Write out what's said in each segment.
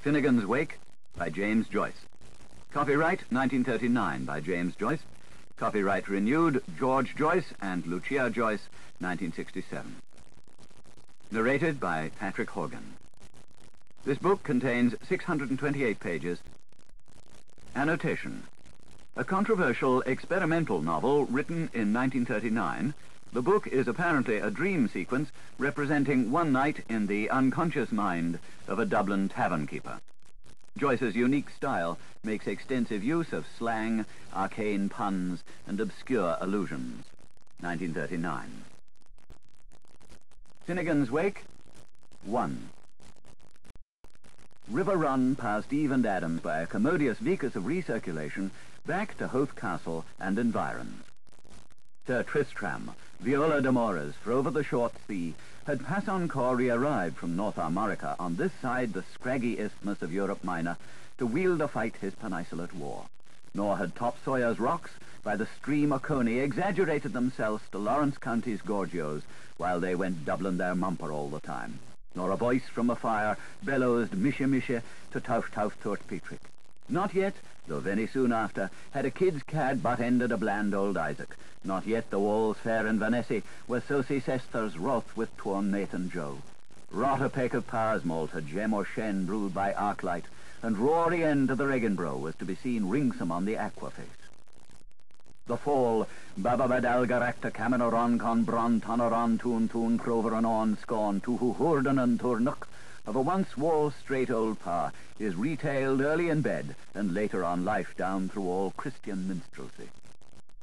Finnegans Wake by James Joyce. Copyright 1939 by James Joyce. Copyright renewed George Joyce and Lucia Joyce, 1967. Narrated by Patrick Horgan. This book contains 628 pages. Annotation. A controversial experimental novel written in 1939, the book is apparently a dream sequence representing one night in the unconscious mind of a Dublin tavern keeper. Joyce's unique style makes extensive use of slang, arcane puns, and obscure allusions. 1939. Finnegans Wake 1. River run past Eve and Adams by a commodious vicus of recirculation back to Hoath Castle and environs. Sir Tristram, Viola de Mores, for over the short sea, had Passon arrived from North Armorica on this side the scraggy isthmus of Europe Minor to wield a fight his peninsulate war. Nor had Top Sawyer's rocks by the stream Oconee exaggerated themselves to Lawrence County's gorgios while they went Dublin their mumper all the time. Nor a voice from afire bellows mishe mishe to Tauf Tauf Thort Petrick. Not yet, though very soon after, had a kid's cad but ended a bland old Isaac. Not yet the walls fair in Vanessi were Sosie Sesther's wrath with Tuan Nathan Joe. Rot a peck of Pars malt had Gem or Shen brewed by arclight, and roary end to the Regenbro was to be seen ringsome on the aquaface. The fall, Bababadalgaracta Caminoron con Bron Tonoron Toon Toon Crover and On Scorn Tuhu Horgan and Turnuk of a once wall-straight old pa is retailed early in bed and later on life down through all Christian minstrelsy.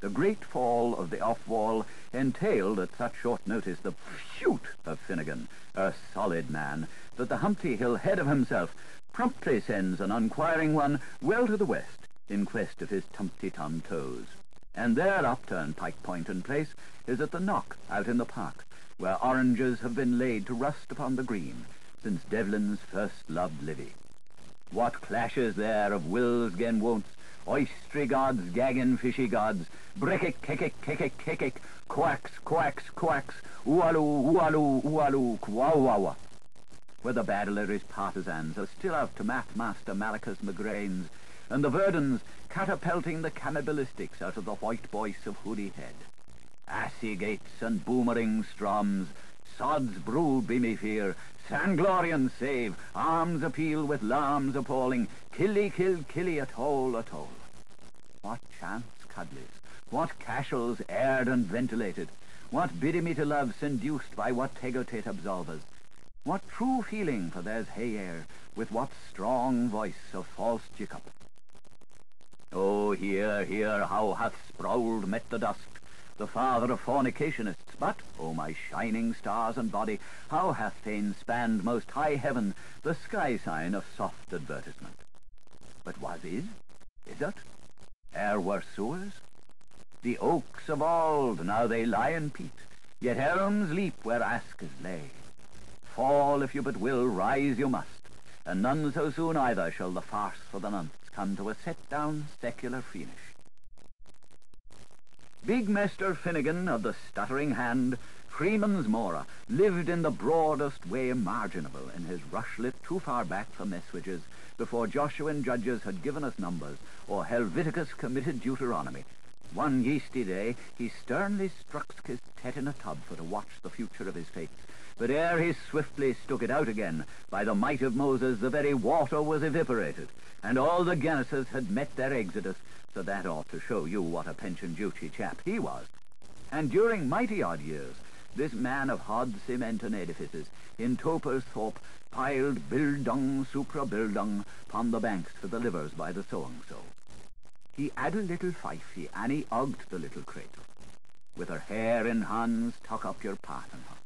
The great fall of the off-wall entailed at such short notice the shoot of Finnegan, a solid man, that the Humpty Hill head of himself promptly sends an unquiring one well to the west in quest of his tumpty-tum toes. And their upturned Pike Point and place is at the Knock out in the park, where oranges have been laid to rust upon the green since Devlin's first loved Livy. What clashes there of wills gen won'ts, oystry gods, gaggin' fishy gods, brickick, kickick, kickick, kickick, quacks, quacks, quacks, ooaloo, ooaloo, ooaloo, quawawa. Where the Badalery's partisans are still out to Master Malachus McGrains, and the Verdons catapulting the cannibalistics out of the white voice of Hoody Head. Assy gates and boomering stroms, sods brood be me fear, Sanglorian save, arms appeal with larms appalling, killy kill killy at all. What chance cuddlies, what cashels aired and ventilated, what biddy me to love seduced by what tegotate absolvers, what true feeling for there's hay air, with what strong voice of false Jacob. Oh, hear, how hath sprawled met the dusk, the father of fornicationists, but, oh my shining stars and body, how hath fain spanned most high heaven the sky sign of soft advertisement. But was is it? Ere were sewers? The oaks of old, now they lie in peat, yet elms leap where askers lay. Fall if you but will, rise you must, and none so soon either shall the farce for the nonce come to a set-down secular finish. Big Mester Finnegan of the stuttering hand, Freeman's Mora, lived in the broadest way imaginable in his rushlit too far back from Meswiges before Joshua and Judges had given us numbers, or Helviticus committed Deuteronomy. One yeasty day he sternly struck his tet in a tub for to watch the future of his fates, but ere he swiftly stuck it out again, by the might of Moses the very water was evaporated, and all the Genesis had met their exodus, so that ought to show you what a pension duty chap he was. And during mighty odd years, this man of hod cement and edifices, in Topers Thorpe, piled bildung supra bildung upon the banks for the livers by the so-and-so. He had a little fifey, and he ugged the little cradle. With her hair in hands, tuck up your part in her.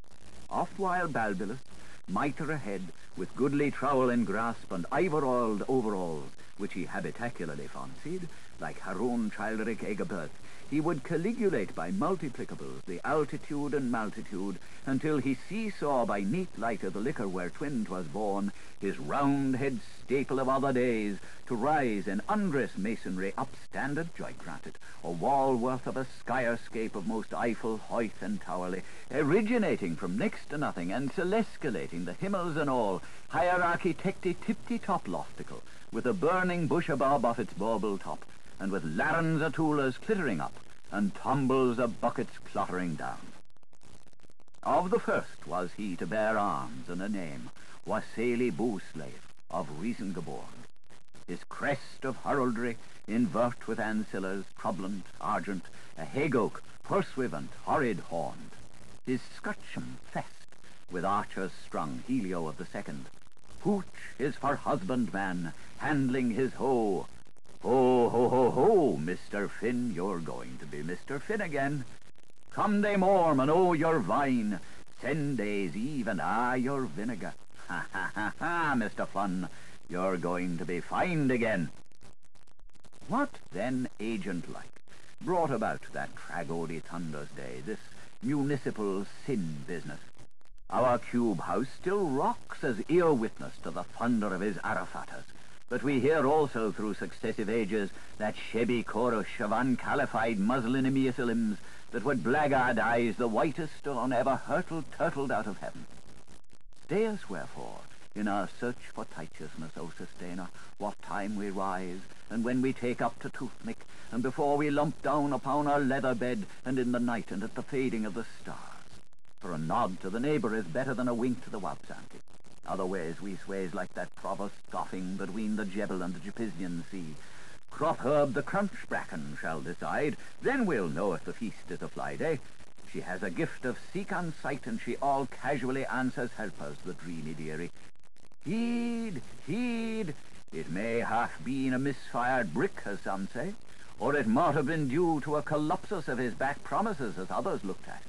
Oft while Balbilus, mitre ahead, with goodly trowel in grasp and ivor-oiled overalls, which he habitacularly fancied, Like Harun Childeric Egabirth, he would caligulate by multiplicables the altitude and multitude, until he seesaw by neat light of the liquor where twin 'twas born, his round-head staple of other days, to rise in undress masonry upstandard joy granted, a wall worth of a skyerscape of most Eiffel, Hoyth, and Towerley, originating from next to nothing, and celesculating the himmels and all, hierarchitecti tipty-top loftical, with a burning bush above off its bauble top, and with larrons o' toolers clittering up, and tumbles of buckets clattering down. Of the first was he to bear arms and a name, Wassaili Booslave, of reason geborn. His crest of heraldry, invert with ancillars, troublant, argent, a hagoak, pursuivant, horrid horned. His scutcheon fest, with archers strung, Helio of the second. Hooch his for husbandman, handling his hoe. Ho, ho, ho, ho, Mr. Finn, you're going to be Mr. Finn again. Come day morn, and oh, your vine, send days eve, and your vinegar. Ha, ha, ha, ha, Mr. Fun, you're going to be fined again. What, then, agent-like, brought about that Tragody Thunder's Day, this municipal sin business? Our cube house still rocks as ear witness to the thunder of his Arafatas, but we hear also through successive ages that shabby chorus of uncalified muslin limbs that would blackguardize the whitest stone ever turtled out of heaven. Stay us wherefore in our search for tighteousness, O sustainer, what time we rise, and when we take up to toothnick, and before we lump down upon our leather bed, and in the night, and at the fading of the stars. For a nod to the neighbour is better than a wink to the wabsanky. Otherways we sways like that provost scoffing between the Jebel and the Japisian sea. Crop-herb the crunch-bracken shall decide, then we'll know if the feast is a fly-day. She has a gift of seek on sight, and she all casually answers help us, the dreamy dearie. Heed, heed, it may have been a misfired brick, as some say, or it might have been due to a collapsus of his back promises, as others looked at.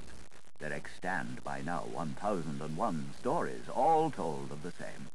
There extant by now 1001 stories, all told of the same.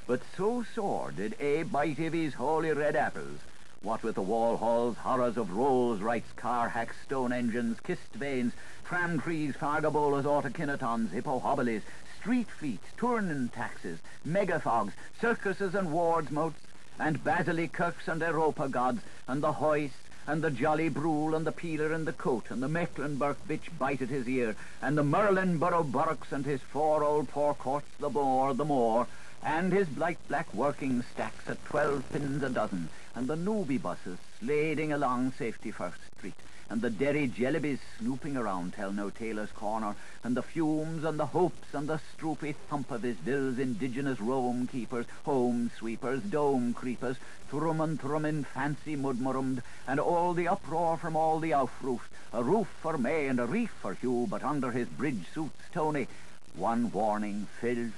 But so sore did A bite of his holy red apples, what with the wall halls, horrors of rolls, rights, car hacks, stone engines, kissed vanes, tram trees, fargabolas, autokinetons, hippohobilies, street fleets, turning taxes, megafogs, circuses and wards motes, and basilicurks and Europa gods, and the hoist, and the jolly brule, and the peeler, and the coat, and the Mecklenburg bitch bited his ear, and the Merlin Burrow-Burrocks, and his 4 old forecourts, the more, and his blight black working stacks at 12 pins a dozen, and the newbie buses slading along Safety First Street, and the Derry Jellybies snooping around Tell No Tailor's Corner, and the fumes and the hopes and the stroopy thump of his Bill's indigenous Rome keepers, home sweepers, dome creepers, thrum fancy mudmurrumed, and all the uproar from all the off-roofs, a roof for May and a reef for Hugh, but under his bridge suits Tony. One warning, fill,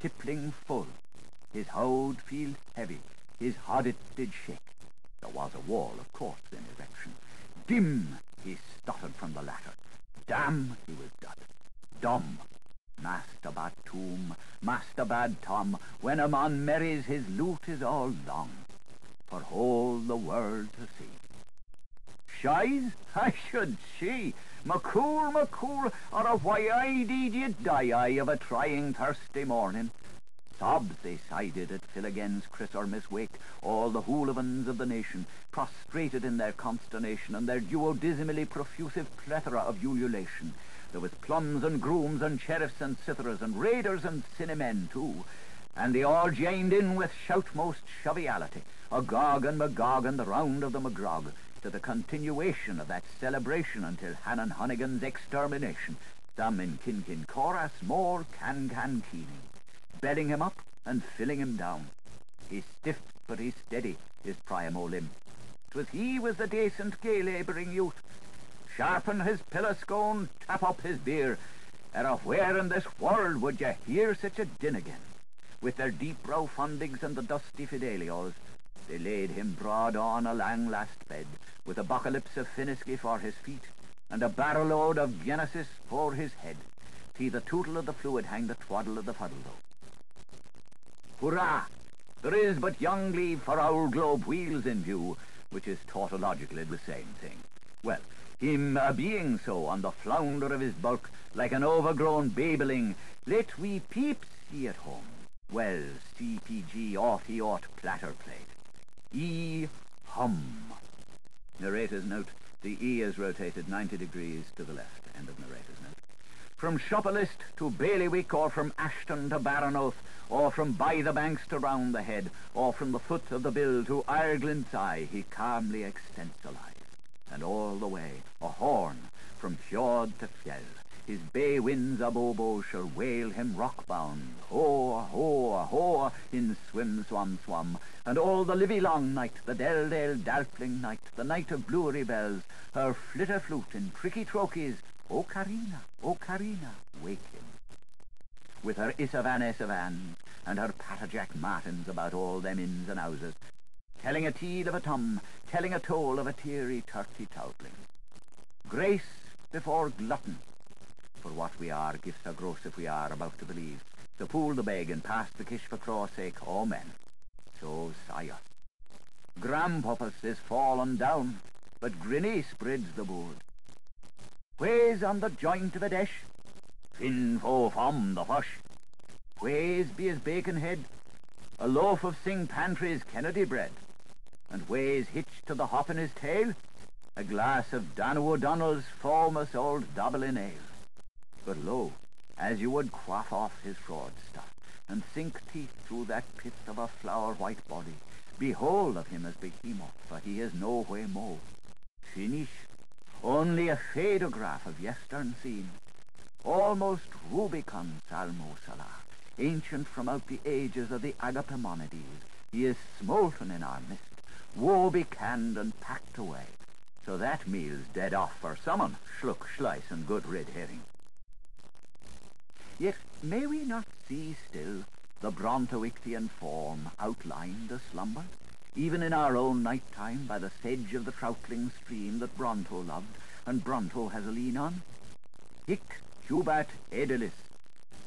tippling full. His hode feel heavy, his hod it did shake. There was a wall, of course, in erection. Dim, he stuttered from the latter. Damn, he was done. Dumb. Master bad tomb, master bad Tom, when a man marries his loot is all long, for all the world to see. Shies? I should see. McCool, or a why-eyed idiot die-eye of a trying thirsty morning. Sobs they sided at Finnegans Chris or Miss Wake, all the hooligans of the nation, prostrated in their consternation and their duodecimally profusive plethora of ululation. There was plums and grooms and sheriffs and citherers and raiders and cinnamon too, and they all joined in with shoutmost shoviality, agog and magog and the round of the McGrog, to the continuation of that celebration until Hannon Hunnigan's extermination, some in kin chorus, more can keening, belling him up and filling him down. He's stiff, but he's steady, his primo limb. 'Twas he was the decent gay labouring youth. Sharpen his pillow scone, tap up his beer. Where in this world would you hear such a din again? With their deep brow fundings and the dusty fidelios, they laid him broad on a lang last bed, with a bocalypse of Finnisky for his feet, and a barrel load of Genesis for his head. See the tootle of the fluid hang the twaddle of the fuddle though. Hurrah! There is but young leave for our globe wheels in view, which is tautologically the same thing. Well, him being so on the flounder of his bulk, like an overgrown babeling, let we peeps see at home. Well, CPG ought he ought platter plate. Hum. Narrator's note, the E is rotated 90 degrees to the left. End of narrator's note. From Shopperlist to Bailiwick, or from Ashton to Baranoth, or from by the banks to round the head, or from the foot of the bill to Ireland's eye, he calmly extents alive. And all the way, a horn, from fjord to fjell, his bay winds abobo shall wail him rock-bound, ho, ho, ho, in swim, swam, swam, and all the livy-long night, the dell-dale dalpling night, the night of bluery bells, her flitter-flute in tricky trochies, O Carina, wake him. With her Isavan, and her Patajack Martins about all them inns and houses, telling a tale of a tum, telling a toll of a teary turkey toutling. Grace before glutton, for what we are, gifts are gross if we are about to believe. So pool the beg and pass the kish for cross sake, amen. So sigh us. Grandpapas is fallen down, but Grinny spreads the board. Where's on the joint of a dish? Fin fo from the hush. Where's be his bacon head? A loaf of Sing Pantry's Kennedy bread. And where's hitched to the hop in his tail? A glass of Danu O'Donnell's famous old Dublin ale. But lo, as you would quaff off his fraud stuff, and sink teeth through that pit of a flower-white body, behold of him as behemoth, for he is no way mo. Finish, only a photograph of yestern scene, almost Rubicon Salmo Salah, ancient from out the ages of the Agapemonides. He is smolten in our midst, woe be canned and packed away, so that meal's dead off for someone, schluck, schleiss, and good red herring. Yet may we not see still the Brontoictian form outlined as slumber, even in our own night time by the sedge of the troutling stream that Bronto loved, and Bronto has a lean on? Hic jubat edelis,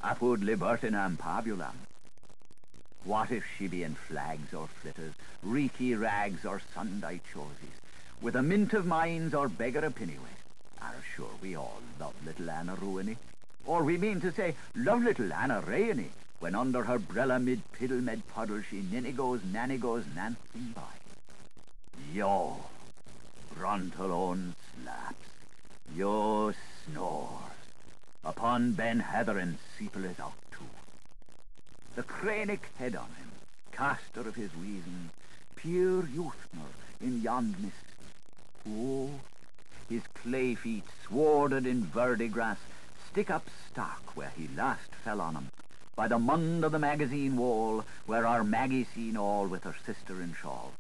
apud libertinam pabulam. What if she be in flags or flitters, reeky rags or Sunday chosies, with a mint of mines or beggar a pennyweight? Are sure we all love little Anna Ruiny, or we mean to say, love little Anna Rainy, when under her brella mid-piddle med-puddle she nanny goes nancing by. Yo, Brontalone slaps, yo snores, upon Ben Heather and Seeple is out too. The cranic head on him, caster of his reason, pure youthner in yond mist. Oh, his clay feet, swarded in verdigras, stick up stark where he last fell on 'em, by the mund of the magazine wall, where our Maggie seen all with her sister in shawl.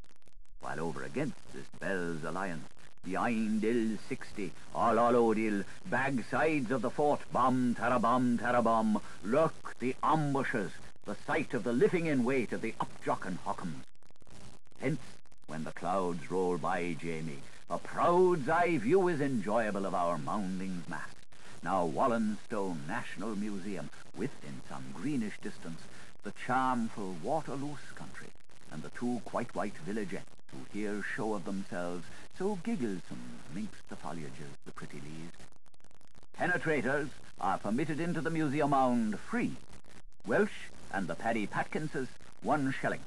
While over against this Bell's alliance, behind ill 60, all Odil, bag sides of the fort, bomb, terabom, lurk the ambushes, the sight of the lifting in weight of the upjocken hockums. Hence, when the clouds roll by, Jamie, a proud's eye view is enjoyable of our mounding's mass. Now Wallenstone National Museum, with, in some greenish distance, the charmful Waterloose country, and the two quite white villagettes who here show of themselves, so gigglesome minks the foliages, the pretty leaves. Penetrators are permitted into the museum mound free. Welsh and the Paddy Patkinses, 1 shilling.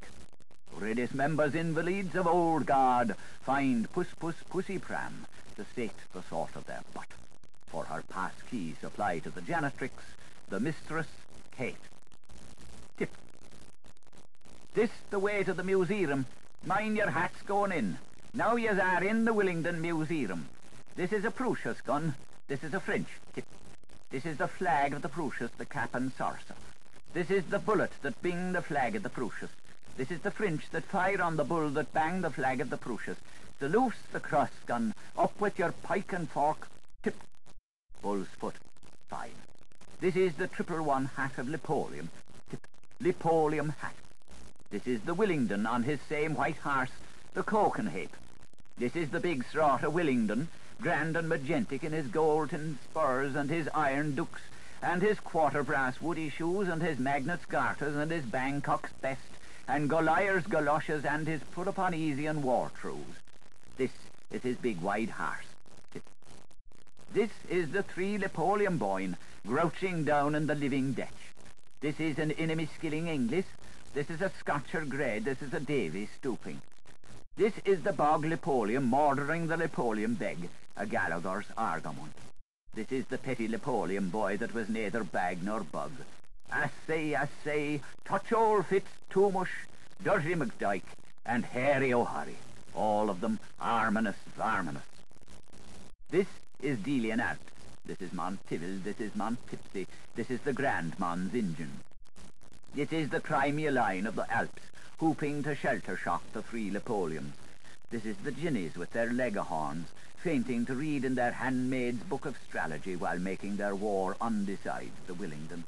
Redis members invalids of old guard find pussy pram to sate the sort of their butt. For her pass key supply to the janitrix, the mistress, Kate. Tip. This the way to the Museyroom. Mind your hats going in. Now yous are in the Willingdone Museyroom. This is a Prussia's gun. This is a French. Tip. This is the flag of the Prussias, the cap and sarsa. This is the bullet that bing the flag of the Prussias. This is the French that fire on the bull that bang the flag of the Prussias. To loose the cross gun, up with your pike and fork. Tip. Bull's foot. Fine. This is the 111 hat of Lipolium. Tip. Lipolium hat. This is the Willingdone on his same white horse, the Cokenhape. This is the big strata Willingdone, grand and magentic in his golden spurs and his iron dukes, and his quarter-brass woody shoes and his magnet's garters and his Bangkok's best, and Goliath's galoshes and his put-upon-easy and war trews. This is his big wide horse. This is the 3 Napoleon boyne grouching down in the living ditch. This is an Inniskilling English. This is a Scotcher grey. This is a Davy stooping. This is the bog Napoleon murdering the Napoleon beg, a Gallagher's argument. This is the petty Napoleon boy that was neither bag nor bug. I say, touch old Fitz, Toomush, Dirty McDyke, and Harry O'Harry, all of them arminous varminous. This is Delian Alps. This is Montiville, this is Montipsy, this is the Grand Mons Injun. This is the Crimea line of the Alps, hooping to shelter shock the 3 Napoleons. This is the Ginnies with their legahorns, fainting to read in their handmaid's book of strategy while making their war undecide, the Willingdon.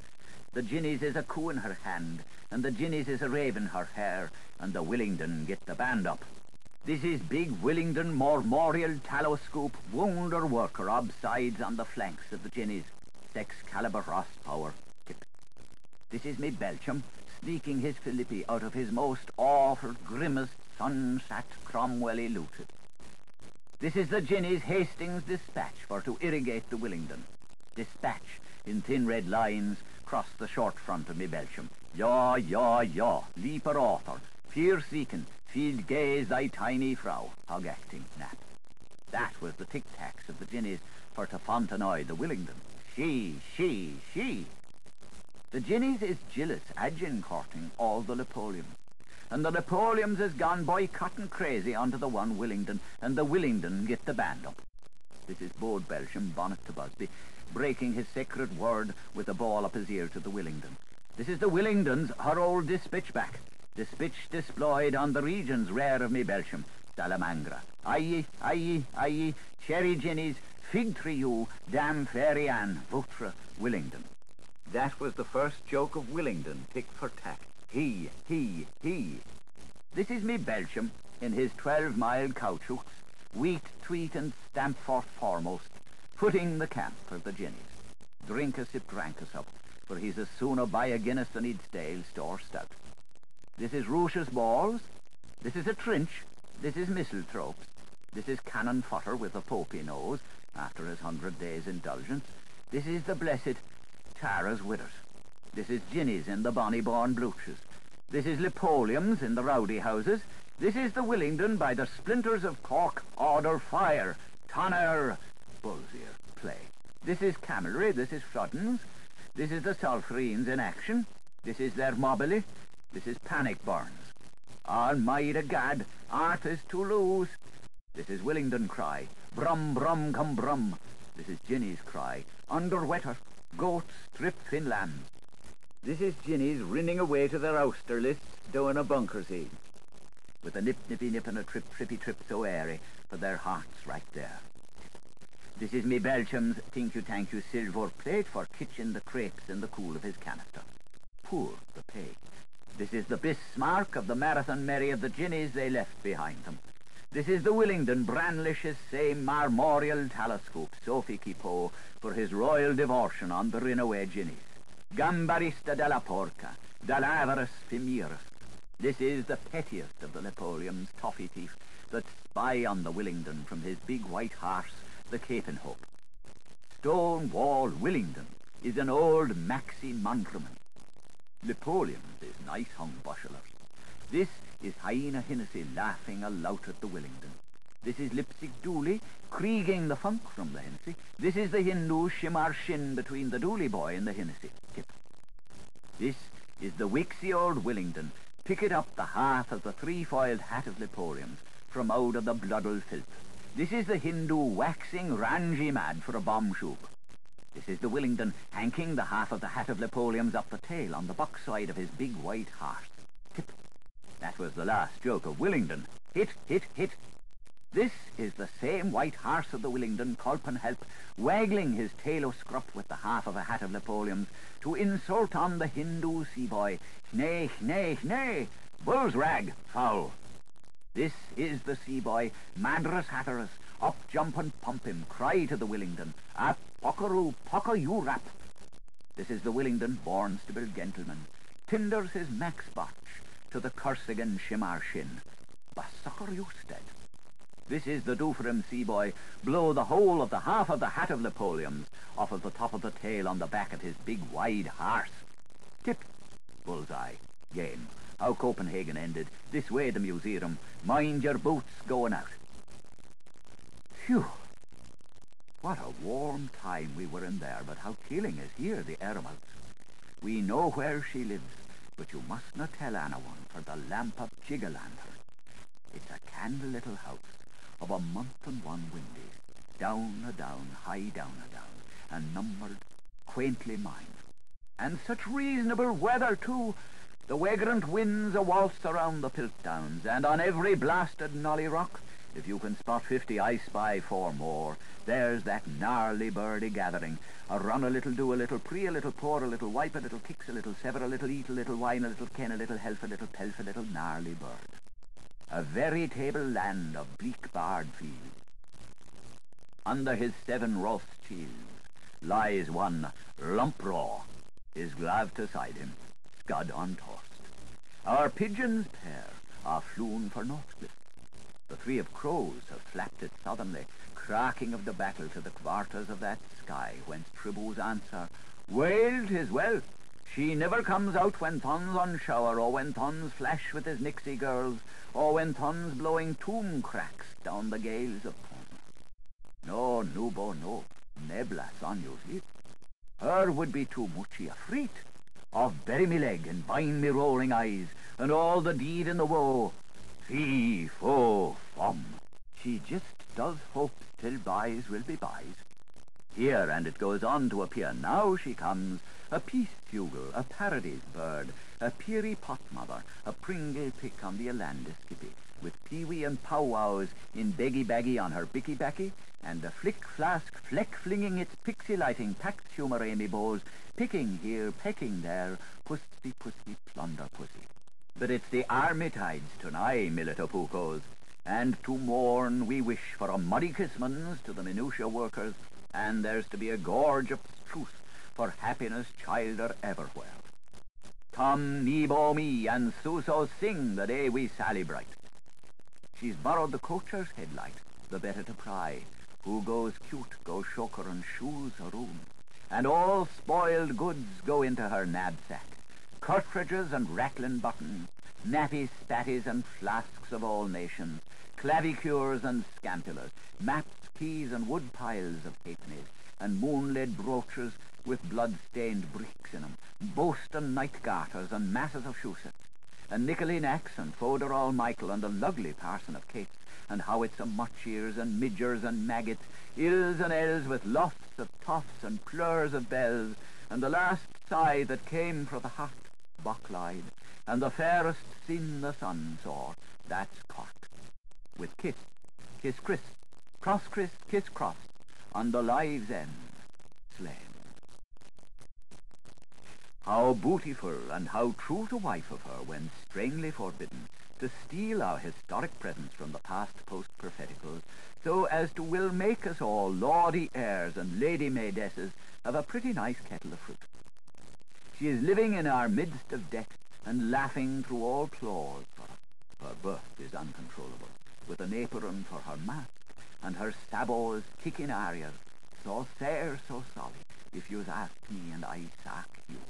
The Ginnies is a coo in her hand, and the Ginnies is a raven her hair, and the Willingdon get the band up. This is big Willingdon Memorial Tallow-scoop wonder worker obsides on the flanks of the Ginnies. 6 caliber Ross power. This is me Belcham, sneaking his Philippi out of his most awful, grimmest, sun-sat Cromwelly looted. This is the Ginnies Hastings dispatch for to irrigate the Willingdon. Dispatch, in thin red lines, cross the short front of me Belcham. Yaw, leaper author, fear seeking, field gaze thy tiny frau, hog acting nap. That was the tic-tacs of the Ginnies for to Fontenoy the Willingdon. She. The Ginnies is jealous, agin courting all the Napoleons. And the Napoleons is gone boycotting crazy onto the one Willingdon, and the Willingdon get the band up. This is Bode Belsham, bonnet to Busby, breaking his sacred word with a ball up his ear to the Willingdon. This is the Willingdon's her old dispatch back. Dispatch disployed on the regions rare of me Belsham, Salamangra. Aye, cherry Ginnies, fig tree you, damn fairy Anne, Voutre, Willingdon. That was the first joke of Willingdon, tick for tack. He. This is me Belsham, in his 12-mile cowchooks, wheat, tweet, and stamp forth foremost, footing the camp for the Ginnies. Drink a sip, drank a sup, for he's as sooner buy a Guinness than he'd stale store stout. This is Roche's balls, this is a trench, this is mistletoes, this is cannon fodder with a popey nose, after his 100 days' indulgence. This is the blessed Tara's widders. This is Ginnies in the bonny-born bluches. This is Napoleons in the rowdy houses. This is the Willingdon by the splinters of Cork, order fire, tonner, bull's ear, play. This is Camelry, this is Froddens. This is the Solferines in action. This is their mobily. This is Panic Burns. Almighty God, art is to lose. This is Willingdon cry, brum, brum, come brum. This is Ginny's cry, under wetter, goats, strip thin lambs. This is Ginny's rinning away to their ouster lists down a bunker's age, with a nip-nippy nip and a trippy trip so airy, for their hearts right there. This is me Belcham's thank you silver plate for kitchen the crepes in the cool of his canister. Poor the pay. This is the Bismarck of the Marathon Merry of the Ginnies they left behind them. This is the Willingdon Branlish's same marmorial telescope, Sophie Kipo, for his royal devotion on the Rinaway Ginnies. Gambarista della Porca, Dalaverus Fimirus. This is the pettiest of the Napoleon's toffee thief that spy on the Willingdon from his big white horse, the Capenhope. Stonewall Willingdon is an old maxi mantraman. Napoleon's is nice hung bushellers. This is Hyena Hennessy laughing aloud at the Willingdon. This is Lipstick Dooley krieging the funk from the Hennessy. This is the Hindu Shimar Shin between the Dooley boy and the Hennessy. Tip. This is the wixy old Willingdon picket up the half of the three-foiled hat of Napoleon's from out of the bloodle filth. This is the Hindu waxing Ranji mad for a bomb shoop. This is the Willingdon hanking the half of the hat of Napoleon's up the tail on the buck side of his big white horse. Tip. That was the last joke of Willingdon. Hit. This is the same white horse of the Willingdon, Culpin Help, waggling his tail o' scrup with the half of a hat of Napoleon's to insult on the Hindu sea-boy. Nay, bull's rag, foul. This is the sea-boy, Madras Hatteras, up jump and pump him, cry to the Willingdon, a pockaroo, pocker you rap. This is the Willingdon, Barnstable gentleman, tinders his max botch to the Corsican Shimar Shin. Bassucker you stead. This is the do for him, see boy. Blow the whole of the half of the hat of Napoleon's off of the top of the tail on the back of his big wide horse. Tip. Bullseye. Game. How Copenhagen ended. This way the Museyroom. Mind your boots going out. Phew. What a warm time we were in there, but how killing is here, the airabouts. We know where she lives, but you must not tell anyone for the lamp of Jiggalantern. It's a candle little house of a month and one windy, down a down, high down a down, and numbered quaintly mine. And such reasonable weather, too. The vagrant winds a waltz around the Piltdowns, and on every blasted nolly rock, if you can spot 50, I spy 4 more. There's that gnarly birdie gathering. A run a little, do a little, prie a little, pour a little, wipe a little, kicks a little, sever a little, eat a little, wine a little, ken a little, health a little, pelf a little, gnarly bird. A veritable land of bleak barred fields. Under his 7 roast shields lies one Lumpraw, his glove to side him, scud on toast. Our pigeons pair are flown for Northcliffe. The 3 of crows have flapped it suddenly, cracking of the battle to the quarters of that sky, whence tributes answer, well, 'tis well. She never comes out when thons on shower, or when thons flash with his nixie girls, or when thons blowing tomb cracks down the gales of Thun. No, Nubo, no, nebla son you sleep. Her would be too muchy a freet, of bury me leg and bind me rolling eyes, and all the deed in the woe. Fee, fo, fum. She just does hope till boys will be boys. Here, and it goes on to appear, now she comes, a peace bugle, a paradise bird, a peery pot mother, a pringle pick on the Alandiskippy, with peewee and powwows in beggy-baggy on her bicky-backy, and a flick-flask fleck-flinging its pixie-lighting packed humour Amy bows, picking here, pecking there, pussy, plunder pussy. But it's the Armitides tonight, Militapucos, and to morn we wish for a muddy Christmas to the minutia workers, and there's to be a gorge of truth for happiness childer everywhere. Come, Nebo me, and Suso sing the day we sally bright. She's borrowed the coacher's headlight, the better to pry. Who goes cute, goes shoker, and shoes her room. And all spoiled goods go into her knapsack. Cartridges and rattling buttons, nappies, spatties, and flasks of all nations, clavicures and scampulas, maps, keys, and wood piles of halfpennies, and moon-led brooches with blood-stained bricks in 'em, Boston night garters and masses of shoesets, and nickel axe and Fodor Michael and the lovely parson of Kate's, and howits of much ears and midgers and maggots, ills and ells with lofts of toffs and plurs of bells, and the last sigh that came for the hot Bucklied, and the fairest sin the sun saw, that's Cork, with kiss, Chris, cross Chris, kiss cross, on the live's end, slain. How beautiful and how true to wife of her when strangely forbidden to steal our historic presence from the past post-propheticals, so as to will make us all lordy heirs and lady maidesses of a pretty nice kettle of fruit. She is living in our midst of debt and laughing through all claws for us. Her birth is uncontrollable, with an apron for her mask, and her sabots kicking arias, so fair, so solid, if you'd ask me and I sack you.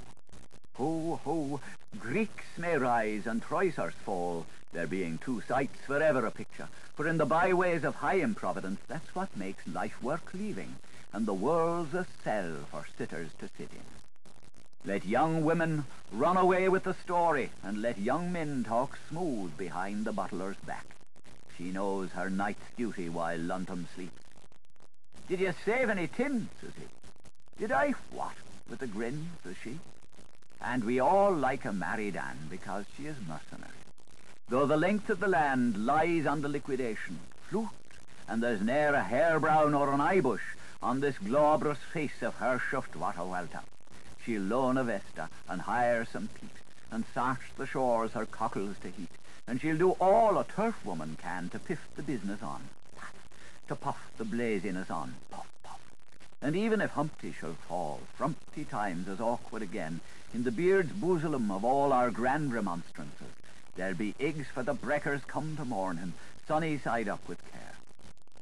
Ho, ho, Greeks may rise and Troisers fall, there being 2 sights for ever a picture, for in the byways of high improvidence that's what makes life worth leaving, and the world's a cell for sitters to sit in. Let young women run away with the story, and let young men talk smooth behind the butler's back. She knows her night's duty while Luntum sleeps. Did you save any tin, says he. Did I what? With a grin, says she. And we all like a married Anne because she is mercenary. Though the length of the land lies under liquidation, flute, and there's ne'er a hair-brown or an eye-bush on this glabrous face of her shuft water welter. She'll loan a vesta and hire some peat, and sarch the shores her cockles to heat, and she'll do all a turf woman can to piff the business on, puff, to puff the blaziness on, puff, puff. And even if Humpty shall fall, frumpty times as awkward again, in the beard's bosom of all our grand remonstrances, there'll be eggs for the breakers come to mourn him, sunny side up with care.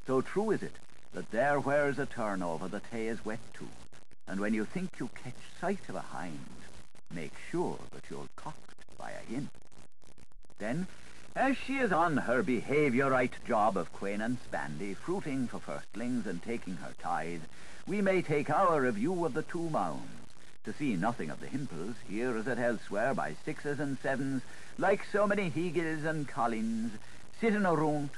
So true is it that there where's a turnover the tay is wet too, and when you think you catch sight of a hind, make sure that you're cocked by a hin. Then, as she is on her behaviourite job of quain and spandy, fruiting for firstlings and taking her tithe, we may take our review of the two mounds, to see nothing of the himples, here as at elsewhere, by sixes and sevens, like so many Hegels and Collins, sitting around,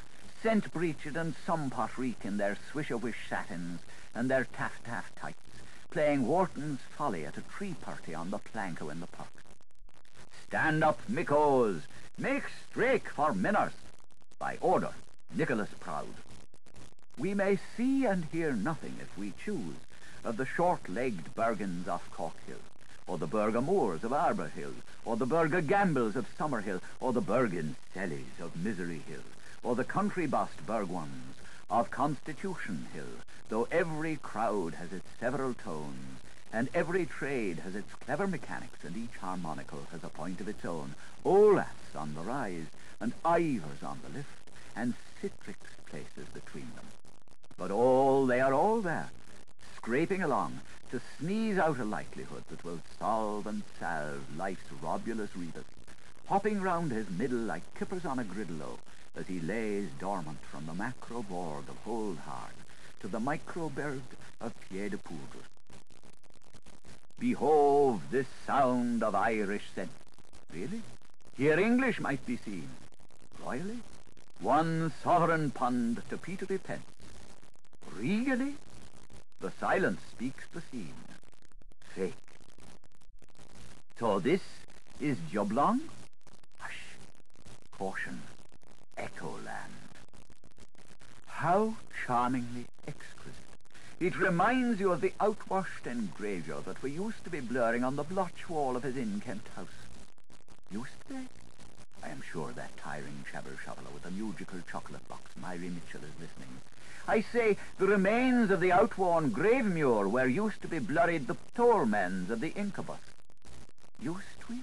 scent breeched and some-pot reek in their swish-a-wish satins and their taff-taff tights, playing Wharton's Folly at a tree party on the planko in the park. Stand up, Mickos! Make strake for Minners! By order, Nicholas Proud. We may see and hear nothing, if we choose, of the short-legged Bergens off Cork Hill, or the Bergamoors of Arbour Hill, or the Bergagambles of Summerhill, or the Bergen Sellies of Misery Hill, or the country-bossed Bergwans of Constitution Hill, though every crowd has its several tones, and every trade has its clever mechanics, and each harmonical has a point of its own, Olafs on the rise, and Ivors on the lift, and citrix places between them. But they are all there, scraping along, to sneeze out a likelihood that will solve and salve life's robulous rebus, hopping round his middle like kippers on a gridlow, as he lays dormant from the macro-borg of Hold Hard to the micro-berg of Pied de Poudre. Behold this sound of Irish scent. Really? Here English might be seen. Royally? 1 sovereign pund to Peterly pence. Regally? The silence speaks the scene. Fake. So this is Jublong? Hush. Caution. Echo land. How charmingly exquisite. It reminds you of the outwashed engravure that we used to be blurring on the blotch wall of his Inkent house. Used to be? I am sure that tiring shabber-shoveler with the musical chocolate box, Myrie Mitchell, is listening. I say, the remains of the outworn grave-muir where used to be blurried the tormens of the incubus. Used we?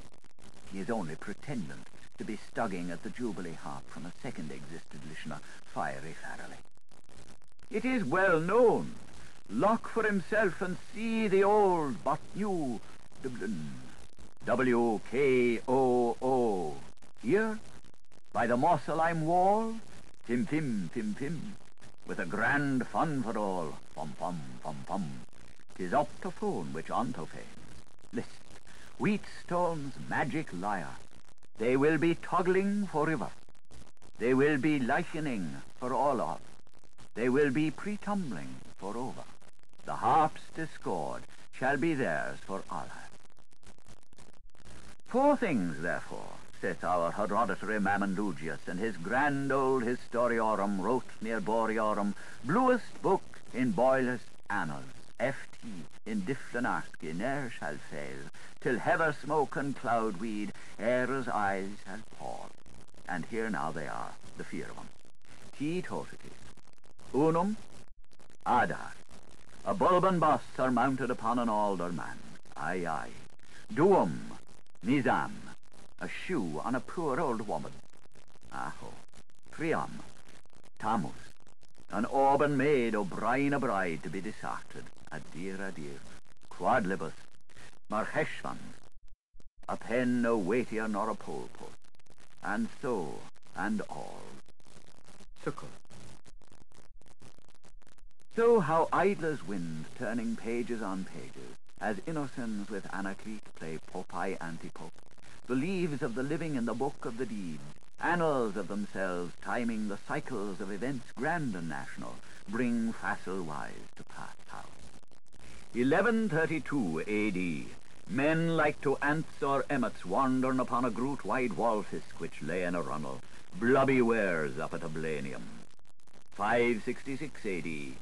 He is only pretending to be stugging at the Jubilee harp from a second existed listener, Fiery Farrelly. It is well known. Look for himself and see the old but new Dublin. W-K-O-O. Here, by the Mosselheim wall, pim-pim, pim-pim, with a grand fun for all, pum-pum, pum-pum. 'Tis up to phone which unto fames. List, Wheatstone's magic lyre. They will be toggling forever. They will be lichening for all of. They will be pre-tumbling for over. The harp's discord shall be theirs for Allah. 4 things, therefore, saith our hereditary Mamandugius in his grand old Historiorum wrote near Boriorum, bluest book in Boyle's annals, F.T. in Difflanarski ne'er shall fail, till heather smoke and cloud weed Ere's eyes shall pall. And here now they are, the 4 of them. T totities. Unum, Adar. A bulban boss surmounted upon an alderman. Aye, aye. Duum, Nizam. A shoe on a poor old woman. Aho. Triam, Tammuz. An auburn maid, O'Brien a bride to be dishearted. Adir, adir. Quadlibus. Marcheshvan. A pen no weightier nor a pole post. And so, and all. Suckle. So how idlers wind, turning pages on pages, as innocents with Anacleat play Popeye antipope, the leaves of the living in the book of the deeds, annals of themselves timing the cycles of events grand and national, bring facile wise to past house. 1132 A.D. Men like to ants or emmets wandering upon a groot wide walfisk which lay in a runnel, blubby wares up at a blanium. 566 A.D.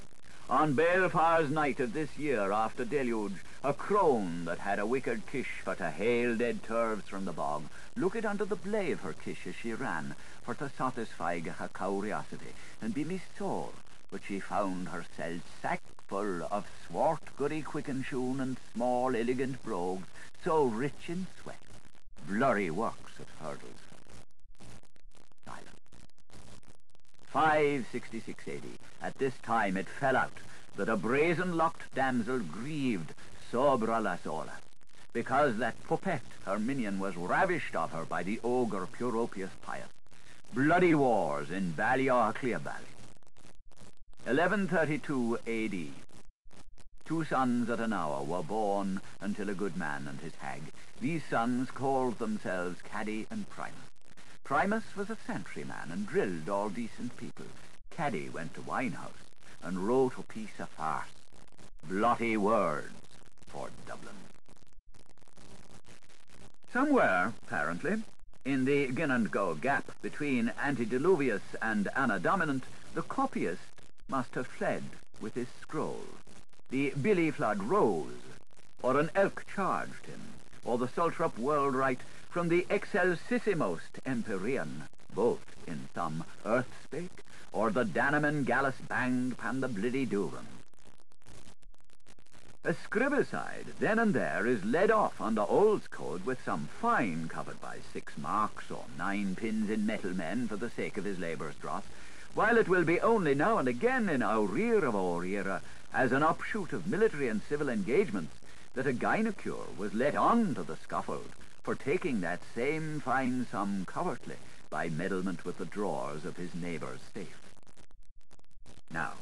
On Balfar's night of this year after deluge, a crone that had a wicked kish for to hail dead turves from the bog, looked unto the blade of her kish as she ran, for to satisfy her curiosity, and be mis-sore, but she found herself sack full of swart goody quicken shoon and small elegant brogues, so rich in sweat, blurry works of hurdles. Silence. 566 AD. At this time it fell out that a brazen-locked damsel grieved sobra la sola, because that puppet, her minion, was ravished of her by the ogre Puropius Pius. Bloody wars in Balliocleabally. 1132 AD. 2 sons at an hour were born until a good man and his hag. These sons called themselves Caddy and Primus. Primus was a sentryman and drilled all decent people. Caddy went to winehouse and wrote a piece of farce. Blotty words for Dublin. Somewhere, apparently, in the gin-and-go gap between Antediluvius and Anno Dominant, the copyist must have fled with his scroll. The billy flood rose, or an elk charged him, or the sultrup whirled right from the excelsissimost empyrean, both in some earth spake, or the Daneman gallus banged pan the bliddy Durham. A scribicide then and there is led off under Old's code with some fine covered by 6 marks or 9 pins in metal men for the sake of his labour's dross, while it will be only now and again in our rear of our era, as an offshoot of military and civil engagements, that a gynecure was let on to the scaffold for taking that same fine sum covertly by meddlement with the drawers of his neighbour's safe. Now,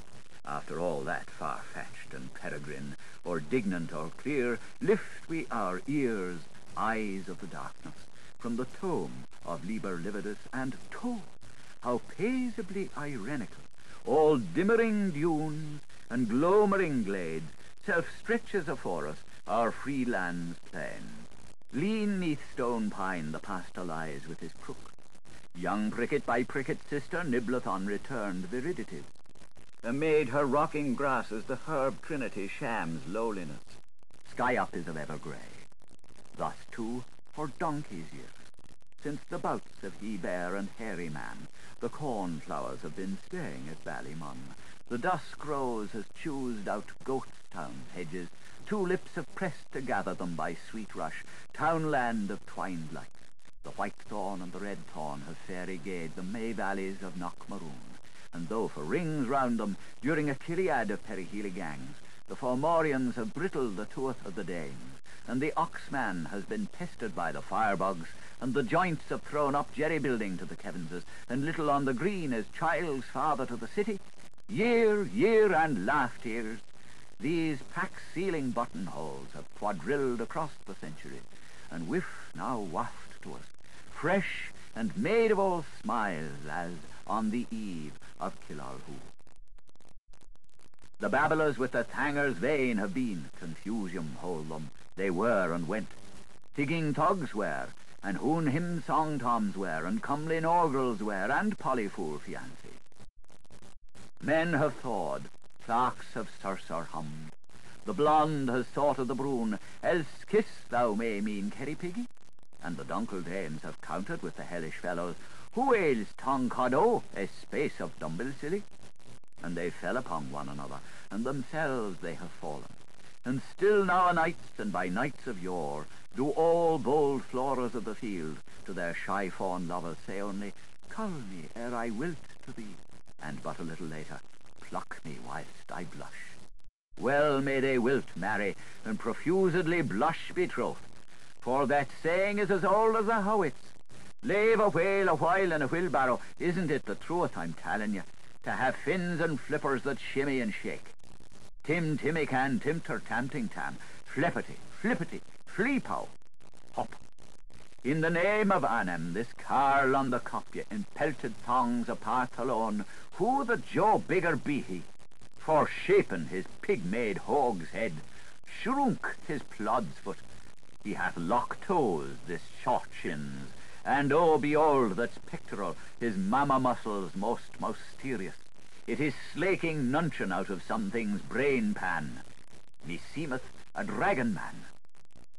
after all that far-fetched and peregrine, or dignant or clear, lift we our ears, eyes of the darkness, from the tome of Liber Lividus, and how paisibly ironical, all dimmering dunes and glomering glades, self-stretches afore us our free land's plain. Lean neath stone pine the pastor lies with his crook. Young pricket by pricket's sister nibbleth on returned viridities. Amid her rocking grasses the herb trinity shams lowliness. Sky up is of ever grey. Thus, too, for donkey's years, since the bouts of he-bear and hairy man, the cornflowers have been staying at Ballymun. The dusk rose has choosed out Goatstown's hedges, tulips have pressed to gather them by sweet rush, townland of twined lights. The white thorn and the red thorn have fairy gayed the May valleys of Knockmaroon, and though for rings round them, during a Kiliad of periheely gangs, the Fomorians have brittled the tooth of the Danes, and the Oxman has been pestered by the firebugs, and the joints have thrown up jerry-building to the Kevinses, and little on the green is Child's father to the city, year, and laughed years, these pack-sealing buttonholes have quadrilled across the centuries, and whiff now waft to us, fresh and made of all smiles, as on the eve of Killarhoo. The babblers with the thangers vain have been, confusium hold them, they were and went. Tigging togs were, and hoon hymn song toms were, and comely norgels were, and polyfool fiancé. Men have thawed, clerks have sursur hummed. The blonde has thought of the brune, else kiss thou may mean Kerry Piggy. And the dunkle dames have counted with the hellish fellows, who ails tongue coddo, a space of dumble silly? And they fell upon one another, and themselves they have fallen. And still now a nights, and by nights of yore, do all bold floras of the field to their shy fawn lovers say only, cull me ere I wilt to thee, and but a little later, pluck me whilst I blush. Well may they wilt marry, and profusedly blush betrothed, for that saying is as old as the howits. Lave a whale a while in a wheelbarrow, isn't it the truth I'm telling you, to have fins and flippers that shimmy and shake. Tim Timmy can timter tamting tam, flippity, fleepow, hop. In the name of Annem, this carl on the copia, in pelted thongs apart alone, who the Joe bigger be he? Forshapen his pig-made hog's head, shrunk his plod's foot. He hath lock toes, this short shins, and oh, behold, that's pectoral, his mamma muscles most mysterious. It is slaking nuncheon out of some thing's brain pan. Meseemeth a dragon man.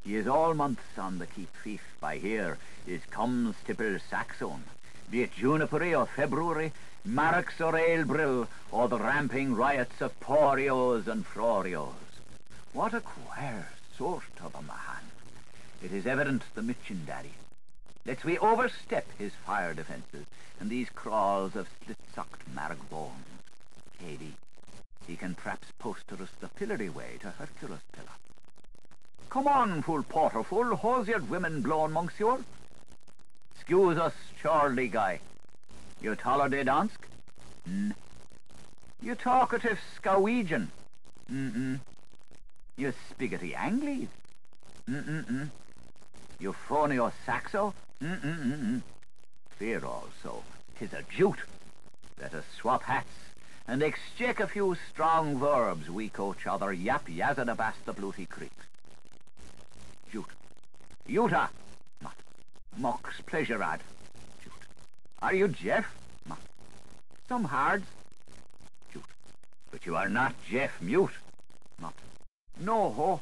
He is all months on the keep fief by here, is Comstipple Saxon, be it Junipery or February, Marks or Ailbrill, or the ramping riots of Porios and Florios. What a queer sort of a man. It is evident the Mitchin daddy. Let's we overstep his fire defences, and these crawls of split-socked marrow bones. Katie, he can perhaps poster us the pillory way to Hercules' pillar. Come on, full porterful, how's your women blown, monsieur? Excuse us, Charlie guy. You taller de dansk? You talkative Scowegian? You spiggity Anglese? You phonio Saxo? Fear also, 'tis a Jute. Let us swap hats and exchange a few strong verbs we coach other yap yazard abast the bluty creeks. Jute. Utah. Mutt. Mock's pleasure ad. Jute. Are you Jeff? Mutt. Some hards. Jute. But you are not Jeff Mute. Mutt. No ho.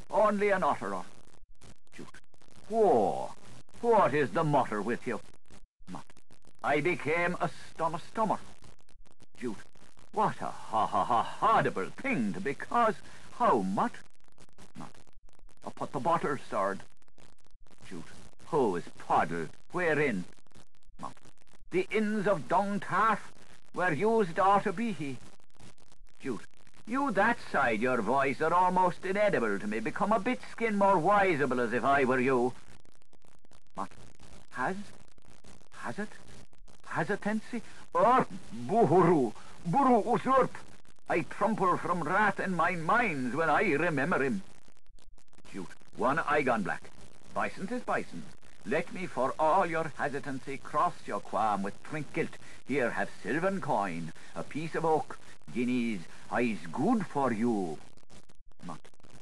Only an utterer. Jute. Whoa. What is the matter with you? Mutt. I became a stomach. Jute. What a horrible thing to because how Mutt? Mutt. I put the butter starred. Jute. Who is Poddle? Wherein? Mutt. The inns of Clontarf, where used ought to be he. Jute. You that side your voice are almost inedible to me. Become a bit skin more wiseable as if I were you. Mutt. Has it? Hesitancy? Or buru usurp. I trample from wrath in my minds when I remember him. Jute. One eye gone black. Bison is bison. Let me for all your hesitancy cross your qualm with trinket. Here have silvern coin, a piece of oak, guineas, I's good for you. Mutt.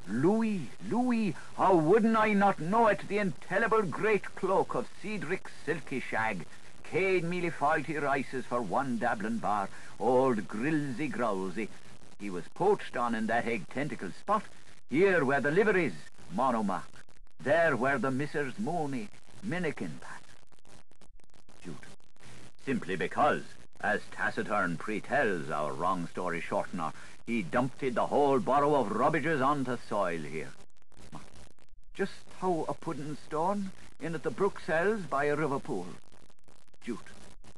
Louis, how wouldn't I not know it, the intelligible great cloak of Cedric's silky shag, cade mealy faulty rices for one Dublin bar, old Grillsy Growlsy. He was poached on in that egg tentacle spot, here where the liver is, monomark, there where the Missers Mooney, Minnikin pat. Jute. Simply because, as Taciturn pretells our wrong story shortener, he dumped the whole borough of rubbages onto soil here. Just how a pudding stone in at the brook cells by a river pool. Jute.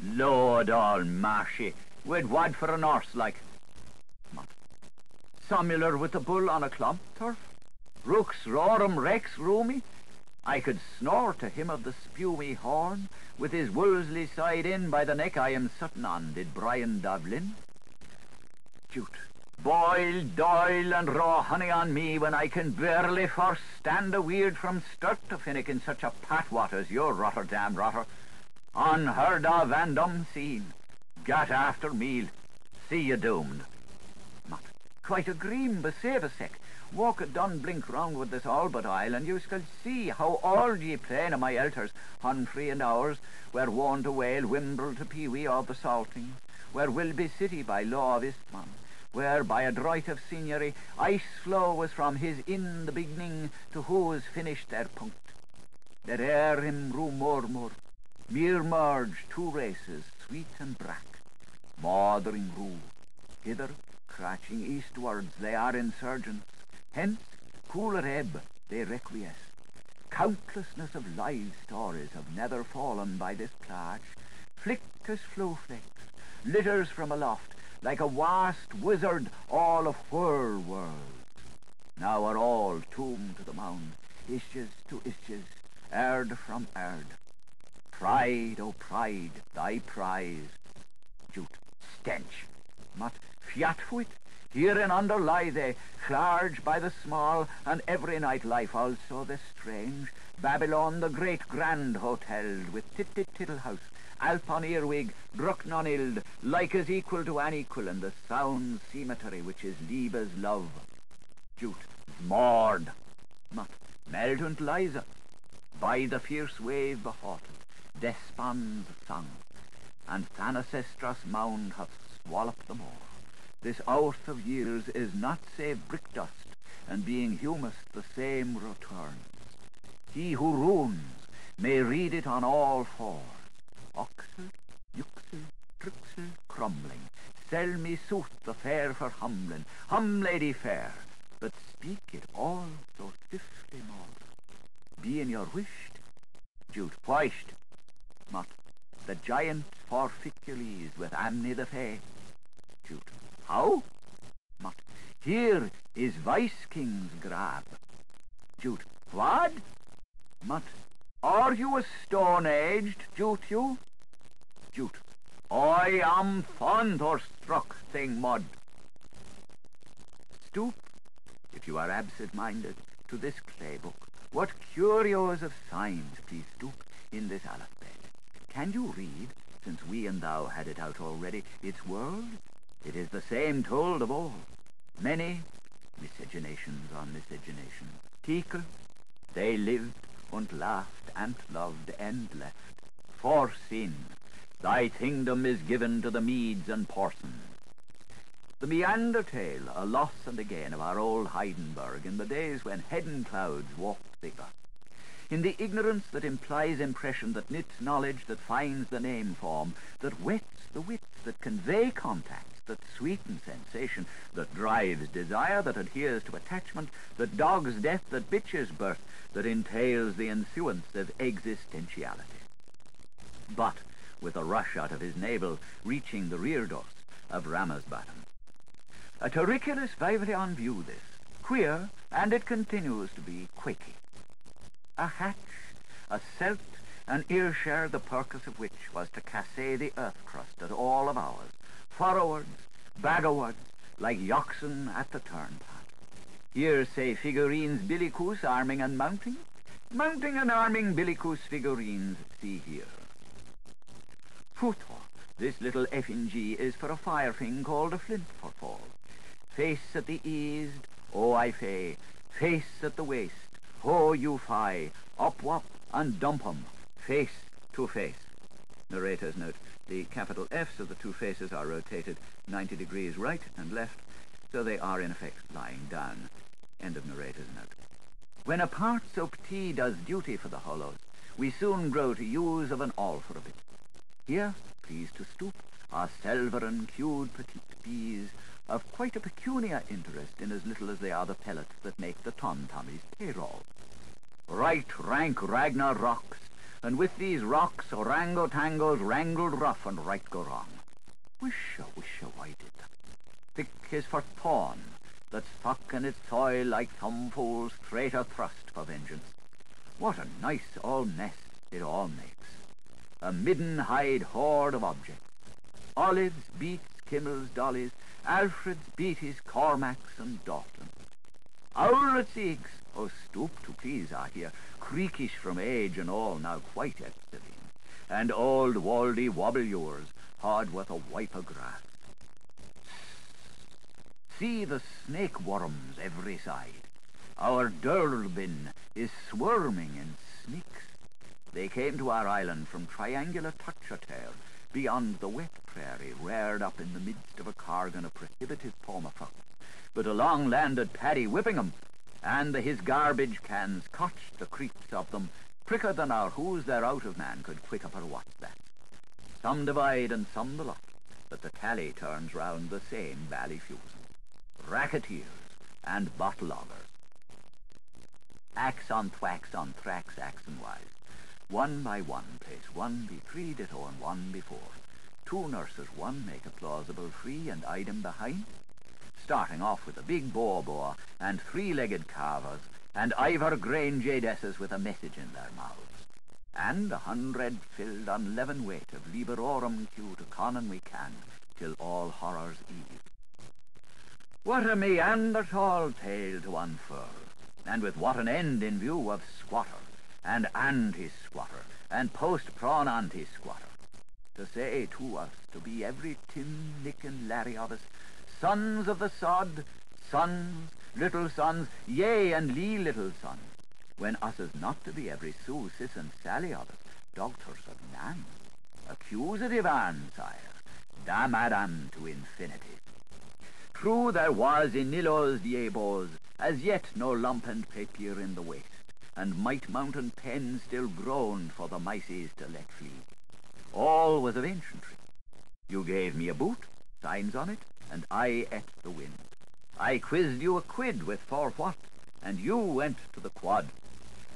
Lord almighty, with wad for an horse like. Mutt. Similar with the bull on a Clontarf. Rooks roarum rex roomy. I could snore to him of the spumy horn, with his Wolseley side in by the neck I am suttin on, did Brian Dublin. Jute. Boil, doil, and raw honey on me when I can barely forstand a weird from start to Finnegan such a patwat as your Rotterdam rotter. Unheard of and unseen. Got after meal. See you doomed. Mutt. Quite a green, but save a sec. Walk a dun blink round with this Albert Isle, and you shall see how all ye plain of my elders, Humphrey and ours, were wont to whale Wimble to Pee-wee or the salting, where Wilby City by law of Istman, where by a droit of seigneury ice flow was from his in the beginning to whose finished their punct. There ere him rue murmur, mere merge two races, sweet and brack, mothering rue, hither, cratching eastwards they are insurgents, hence, cooler ebb they requiesce. Countlessness of live stories have never fallen by this pledge, flick as flowflakes, litters from aloft, like a vast wizard all of whirlworlds. Now are all tombed to the mound, isches to isches, erd from erd. Pride, O pride, thy prize. Jute. Stench. Mutt. Fiat fuit. Herein under lie they, large by the small, and every night life also the strange. Babylon, the great grand hotel, with tit-tit-tittle house, A.L.P on Earwig, Drucken on Ild, like as equal to unequal, and the sound cemetery which is Liebe's love. Jute. Mord. Mutt. Meldunt Liza. By the fierce wave behaughted, Despon's song, and Thanasestras mound hath swallowed them all. This oath of years is not save brick dust, and being humus the same returns. He who runes may read it on all fours. Oxel, Yuxel, Trixel, crumbling, sell me sooth the fair for humlin, lady fair, but speak it all so swiftly more. Being your wished, Jute, whisht. Mutt. the giant Forficules with Amni the Fay. Jute. How? Mutt. Here is Vice King's grab. Jute. What? Mutt. Are you a stone-aged, Jute, you? Jute. I am thunderstruck, thing mud. Stoop, if you are absent-minded, to this clay book. What curios of signs, please stoop, in this alphabet. Can you read, since we and thou had it out already, its word? It is the same told of all. Many miscegenations on miscegenation. Tikel, they lived and laughed and loved and left. For sin, thy kingdom is given to the Medes and Porsons. The meander tale, a loss and a gain of our old Heidenberg in the days when head clouds walked the earth. In the ignorance that implies impression, that knits knowledge, that finds the name form, that whets the wits, that convey contacts, that sweetens sensation, that drives desire, that adheres to attachment, that dogs death, that bitches birth, that entails the ensuance of existentiality. But, with a rush out of his navel, reaching the rear doors of Ramazbottom. A terriculous vively on view this, queer, and it continues to be quaky. A hatch, a celt, an ear-share, the purpose of which was to cassay the earth crust at all of ours, forwards, bagawards, like yoxen at the turnpike. Here say figurines billicus arming and mounting and arming billicus figurines, see here. Footho, this little effigy is for a fire thing called a flint for fall. Face at the eased, oh I fay, face at the waist, ho you fie, up wop and dump 'em, face to face. Narrator's note, the capital F's of the two faces are rotated 90 degrees right and left, so they are in effect lying down. End of narrator's note. When a part so petit does duty for the hollows, we soon grow to use of an all for a bit. Here, please to stoop, are silver and cued petite peas, of quite a peculiar interest in as little as they are the pellets that make the Tom-Tommy's payroll. Right rank Ragnar rocks, and with these rocks orangotangos wrangled rough and right go wrong. Wisha, why did that? Thick is for thorn, that's fuck in its soil like thumb fools straight a thrust for vengeance. What a nice all nest it all makes. A midden hide hoard of objects. Olives, beets, Kimmels, dollies, Alfreds, Beatties, Cormacs, and Daltons. Owlets' eggs, oh stoop to please are here, creakish from age and all, now quite excellent. And old waldy wobble-yours, hard worth a wipe of grass. See the snake worms every side. Our Dublin is swarming in snakes. They came to our island from triangular Touch-a-Tail, beyond the wet prairie, reared up in the midst of a cargan of prohibitive permafrost. But along landed Paddy Whippingham, and his garbage cans cotched the creeps of them, quicker than our who's there out of man could quick up or what's that. Some divide and some the lot, but the tally turns round the same valley fusion. Racketeers and bottle-loggers. Axe on thwax on thrax, axe and wise. One by one, place one be three ditto and one before. Two nurses, one make a plausible free and item behind. Starting off with a big boar and three-legged carvers and ivor grain jadesses with a message in their mouths. And 100 filled on 11 weight of liberorum cue to conan we can, till all horrors eve. What a Neanderthal tale to unfurl, and with what an end in view of squatter, and anti-squatter, and post-prawn anti-squatter. To say to us, to be every Tim, Nick, and Larry of us, sons of the sod, sons, little sons, yea, and lee little sons, when us is not to be every Sue, Sis, and Sally of us, doctors of Nan, accusative Anne, sire, damn Adam to infinity. True there was in Nillo's diebos, as yet no lump and papier in the waste, and might mountain pen still groaned for the mices to let flee. All was of ancientry. You gave me a boot, signs on it, and I ate the wind. I quizzed you a quid with for what, and you went to the quad.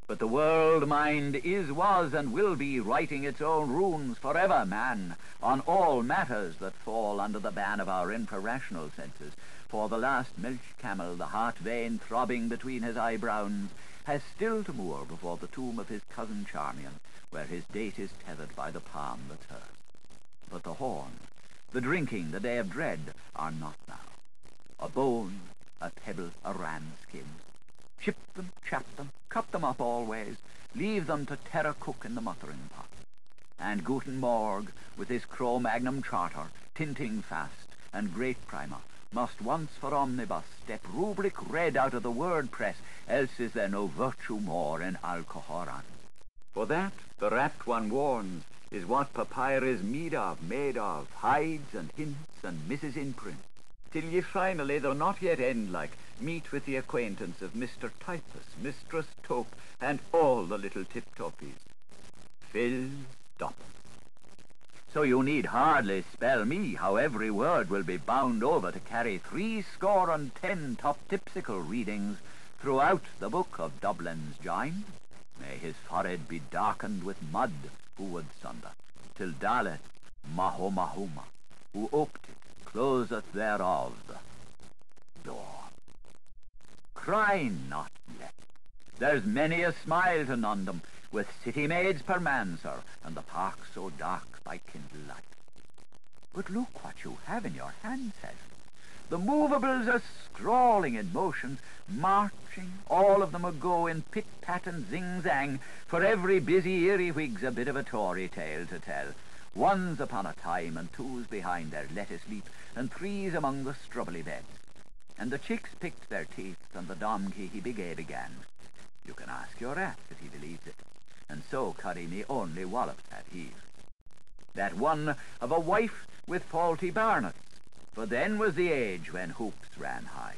But the world mind is, was, and will be writing its own runes forever, man, on all matters that fall under the ban of our infra-rational senses. For the last milch camel, the heart vein throbbing between his eyebrows, has still to moor before the tomb of his cousin Charmian, where his date is tethered by the palm that's hers. But the horn, the drinking, the day of dread, are not now. A bone, a pebble, a ram skin. Chip them, chap them, cut them up always, leave them to terra cook in the muttering pot. And Guten Morg, with his Cro-Magnon charter, tinting fast, and great primer, must once for omnibus step rubric red out of the word press, else is there no virtue more in alcohoran. For that, the rapt one warns, is what papyrus made of, hides and hints and misses in print, till ye finally, though not yet end-like, meet with the acquaintance of Mr. Typus, Mistress Tope, and all the little tip-topies. Fill stop. So you need hardly spell me how every word will be bound over to carry 70 top-tipsical readings throughout the book of Dublin's Giant. May his forehead be darkened with mud, who would sunder, till Dalet Mahomahuma, who oped it, closeth thereof the door. Cry not yet. There's many a smile to Nundum, with city maids per man, sir, and the park so dark by kindle light. But look what you have in your hand, Seth. The movables are scrawling in motions, marching, all of them ago in pit-pat and zing-zang, for every busy earwig's a bit of a Tory tale to tell. One's upon a time, and two's behind their lettuce leap, and three's among the strubbly beds. And the chicks picked their teeth, and the donkey he began. You can ask your rat if he believes it. And so Curry me only wallops at heave. That one of a wife with faulty barnets, for then was the age when hoops ran high,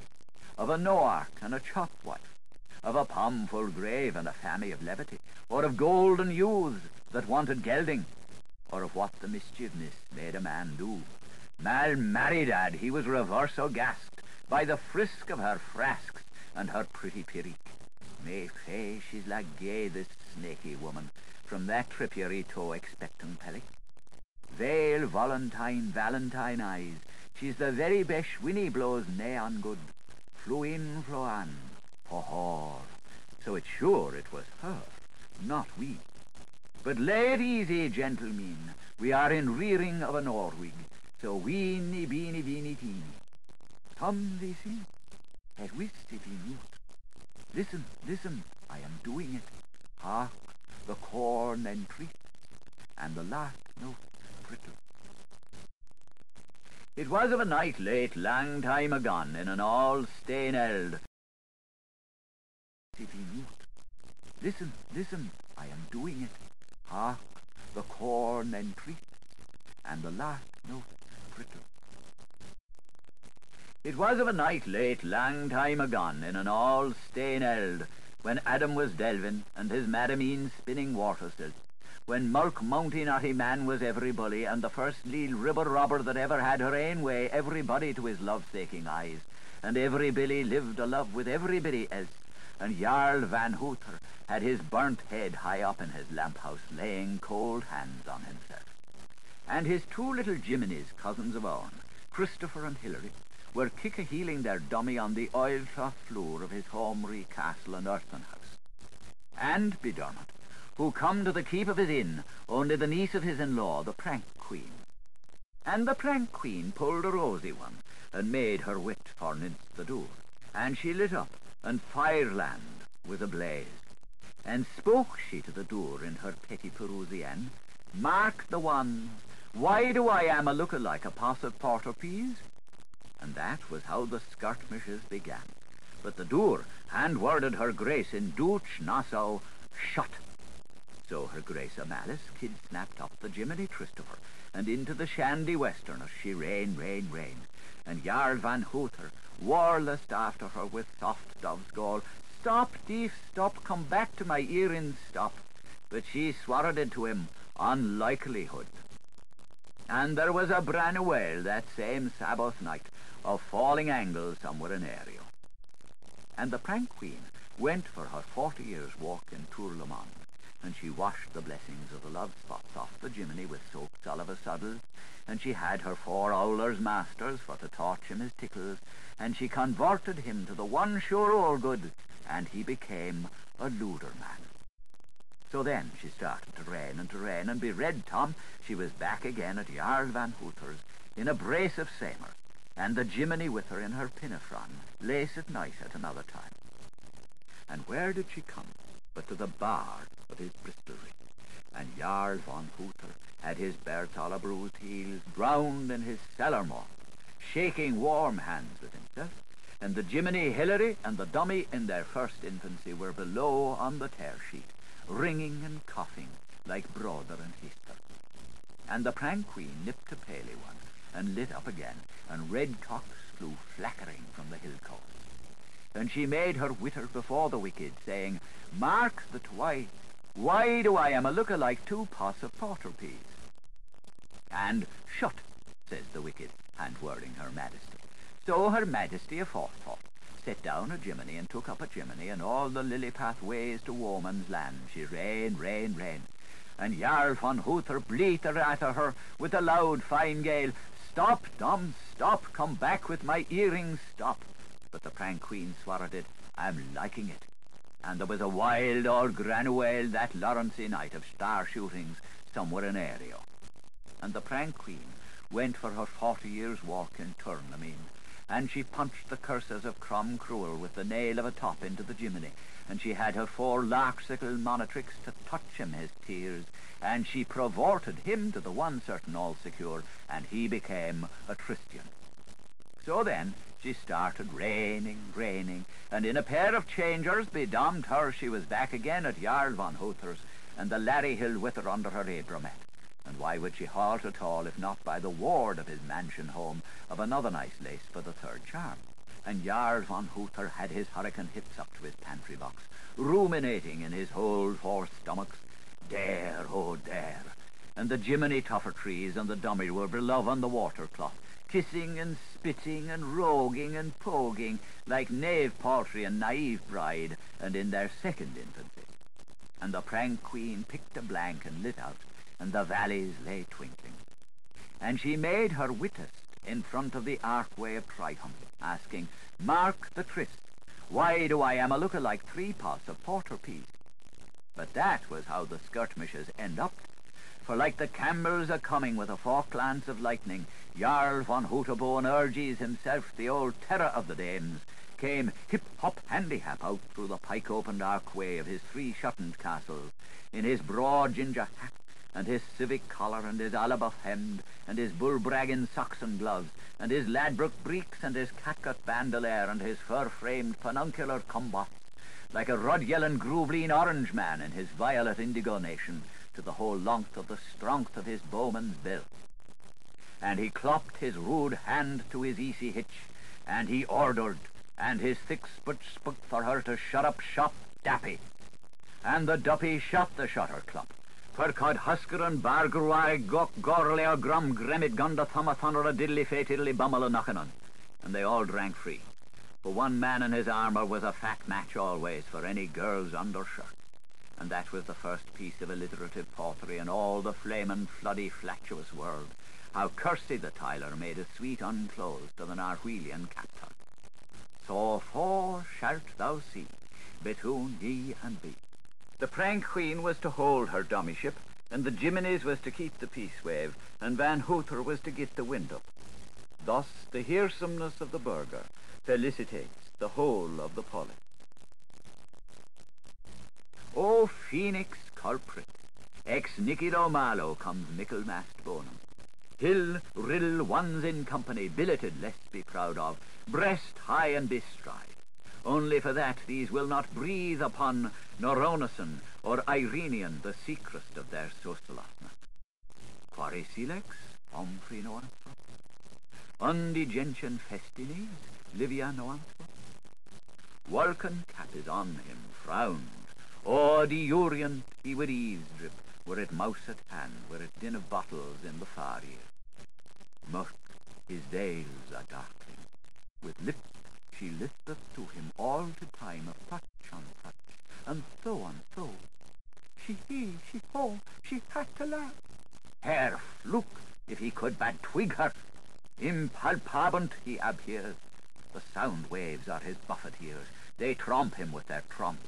of a noark and a chop wife, of a pomful grave and a family of levity, or of golden youths that wanted gelding, or of what the mischievness made a man do. Mal married he was reverse aghast by the frisk of her frasks and her pretty perique. May fay, she's like gay, this snaky woman, from that trippery toe expectant pellic. Veil Valentine eyes, she's the very best Winnie blows nae on good. Flew in, flew on, ho. So it's sure it was her, not we. But lay it easy, gentlemen, we are in rearing of a Norwig, so weeny, beeny, teeny. Come, they sing, at whist if ye mute. Listen, I am doing it. Hark, the corn then treat, and the last note brittle. It was of a night late, lang time agone, in an all-stain eld. If ye mute. Listen, I am doing it. Hark, the corn then treat, and the last note brittle. It was of a night late, lang time agone, in an all-stain eld, when Adam was delving, and his madamine spinning water still, when Mulk Mounty Naughty Man was every bully, and the first leal ribber robber that ever had her ain way, everybody to his love-saking eyes, and every billy lived a love with every biddy else, and Jarl Van Hoother had his burnt head high up in his lamp house, laying cold hands on himself. And his two little Jimimies, cousins of ours, Christopher and Hilary, were kick-a-heeling their dummy on the oil-trough floor of his homely castle and earthen house. And Biddermot, who come to the keep of his inn, only the niece of his in-law, the Prankquean. And the Prankquean pulled a rosy one, and made her wit forninst the door, and she lit up, and fireland was ablaze. And spoke she to the door in her petty Perusian, "Mark the ones, why do I am a look-alike a poss of porter peas?" And that was how the skirmishes began. But the door hand-worded her grace in Dutch Nassau, "Shut." So her grace of malice kid-snapped up the Jiminy Christopher, and into the shandy westerners she rain, and Jarl Van Hoother warlust after her with soft dove's gall, "Stop, thief, stop, come back to my earin', stop." But she swarred to him on likelihood. And there was a bran whale that same Sabbath night of falling angles somewhere in Ario. And the Prankquean went for her 40 years' walk in Tourlamond, and she washed the blessings of the love spots off the Jiminy with soaps all of a suddle, and she had her 4 owlers masters for to torch him his tickles, and she converted him to the one sure all good, and he became a looder man. So then she started to rain, and be red, Tom, she was back again at Jarl Van Hoother's in a brace of samers, and the Jiminy with her in her pinafron, laced nice at another time. And where did she come but to the bar of his Bristolry? And Jarl Van Hoother had his berth all a bruised heels, drowned in his cellar moth, shaking warm hands with himself, and the Jiminy Hillary and the dummy in their first infancy were below on the tear sheet, ringing and coughing like brother and sister. And the Prankquean nipped a paly one, and lit up again, and red cocks flew flackering from the hill coast. And she made her witter before the wicked, saying, "Mark the why do I am a looker like 2 pots of porter peas?" And "Shut," says the wicked, hand-wording her majesty. So her majesty a forethought, set down a Jiminy and took up a Jiminy, and all the lily path ways to woman's land she rain, and Jarl Van Hoother bleated at her with a loud fine gale, "Stop, Dom, stop, come back with my earrings, stop." But the Prankquean swallowed it, "I'm liking it." And there was a wild old granuale that Lawrencey night of star shootings somewhere in Ario. And the Prankquean went for her 40 years' walk in Tourlamond, and she punched the curses of Crom Cruel with the nail of a top into the Jiminy, and she had her 4 larksicle monitrix to touch him his tears, and she provorted him to the one certain all secure, and he became a Christian. So then she started raining, and in a pair of changers, bedommed her, she was back again at Jarl Van Hoother's, and the Larry Hill with her under her Abramet. And why would she halt at all, if not by the ward of his mansion home of another nice lace for the 3rd charm? And Jarl Van Hoother had his hurricane hips up to his pantry box, ruminating in his whole 4 stomachs, "Dare, oh dare." And the Jiminy tougher trees and the dummy were below on the water cloth, kissing and spitting and roguing and poguing like knave paltry and naive bride, and in their 2nd infancy. And the Prankquean picked a blank and lit out, and the valleys lay twinkling. And she made her wittest in front of the archway of Triumph, asking, "Mark the tryst, why do I am a looker like 3 pots of porter peas?" But that was how the skirmishes end up. For like the Campbells a-coming with a forklance of lightning, Jarl Van Hooterbone urges himself, the old terror of the dames, came hip-hop handy-hap out through the pike-opened archway of his 3 shuttened castles, in his broad ginger hat, and his civic collar, and his alabuff hemd, and his bull-bragging Saxon gloves, and his Ladbroke breeks, and his catgut bandolier, and his fur-framed penuncular combat, like a rud-yelling Groovleen orange man in his violet indigo nation, to the whole length of the strength of his bowman's bill. And he clopped his rude hand to his easy hitch, and he ordered, and his thick sput spoke for her to shut up shop, dappy. And the duppy shut the shutter clup, for cod husker and bargruai gok gorley or grum gremit gunda thummathon or a diddly fay tiddly bummel a knockin', and they all drank free. For one man in his armour was a fat match always for any girl's undershirt. And that was the first piece of alliterative poetry in all the flamin' floody flatuous world, how Kirsty the Tyler made a sweet unclose to the Narwhelian captain. So far shalt thou see between ye and me. The Prankquean was to hold her dummyship, and the Jiminies was to keep the peace wave, and Van Hoother was to get the wind up. Thus the hearsomeness of the burgher felicitates the whole of the polis. O Phoenix culprit, ex nihilo malo comes Michaelmas bonum. Hill, rill, ones in company, billeted, let's be proud of, breast high and bestride. Only for that these will not breathe upon Noronison or Irenian, the secrest of their socialosness. Quare silex, pomfri noantro? Undigentian festines, Livia noantro? Vulcan cap is on him, frowned. O diurient he would eavesdrip, were it mouse at hand, were it din of bottles in the far ear. Murk, his veils are darkling. With lips she lifteth to him all the time a touch on could but twig her. Impalpabant he appears. The sound waves are his buffet ears. They tromp him with their trumps.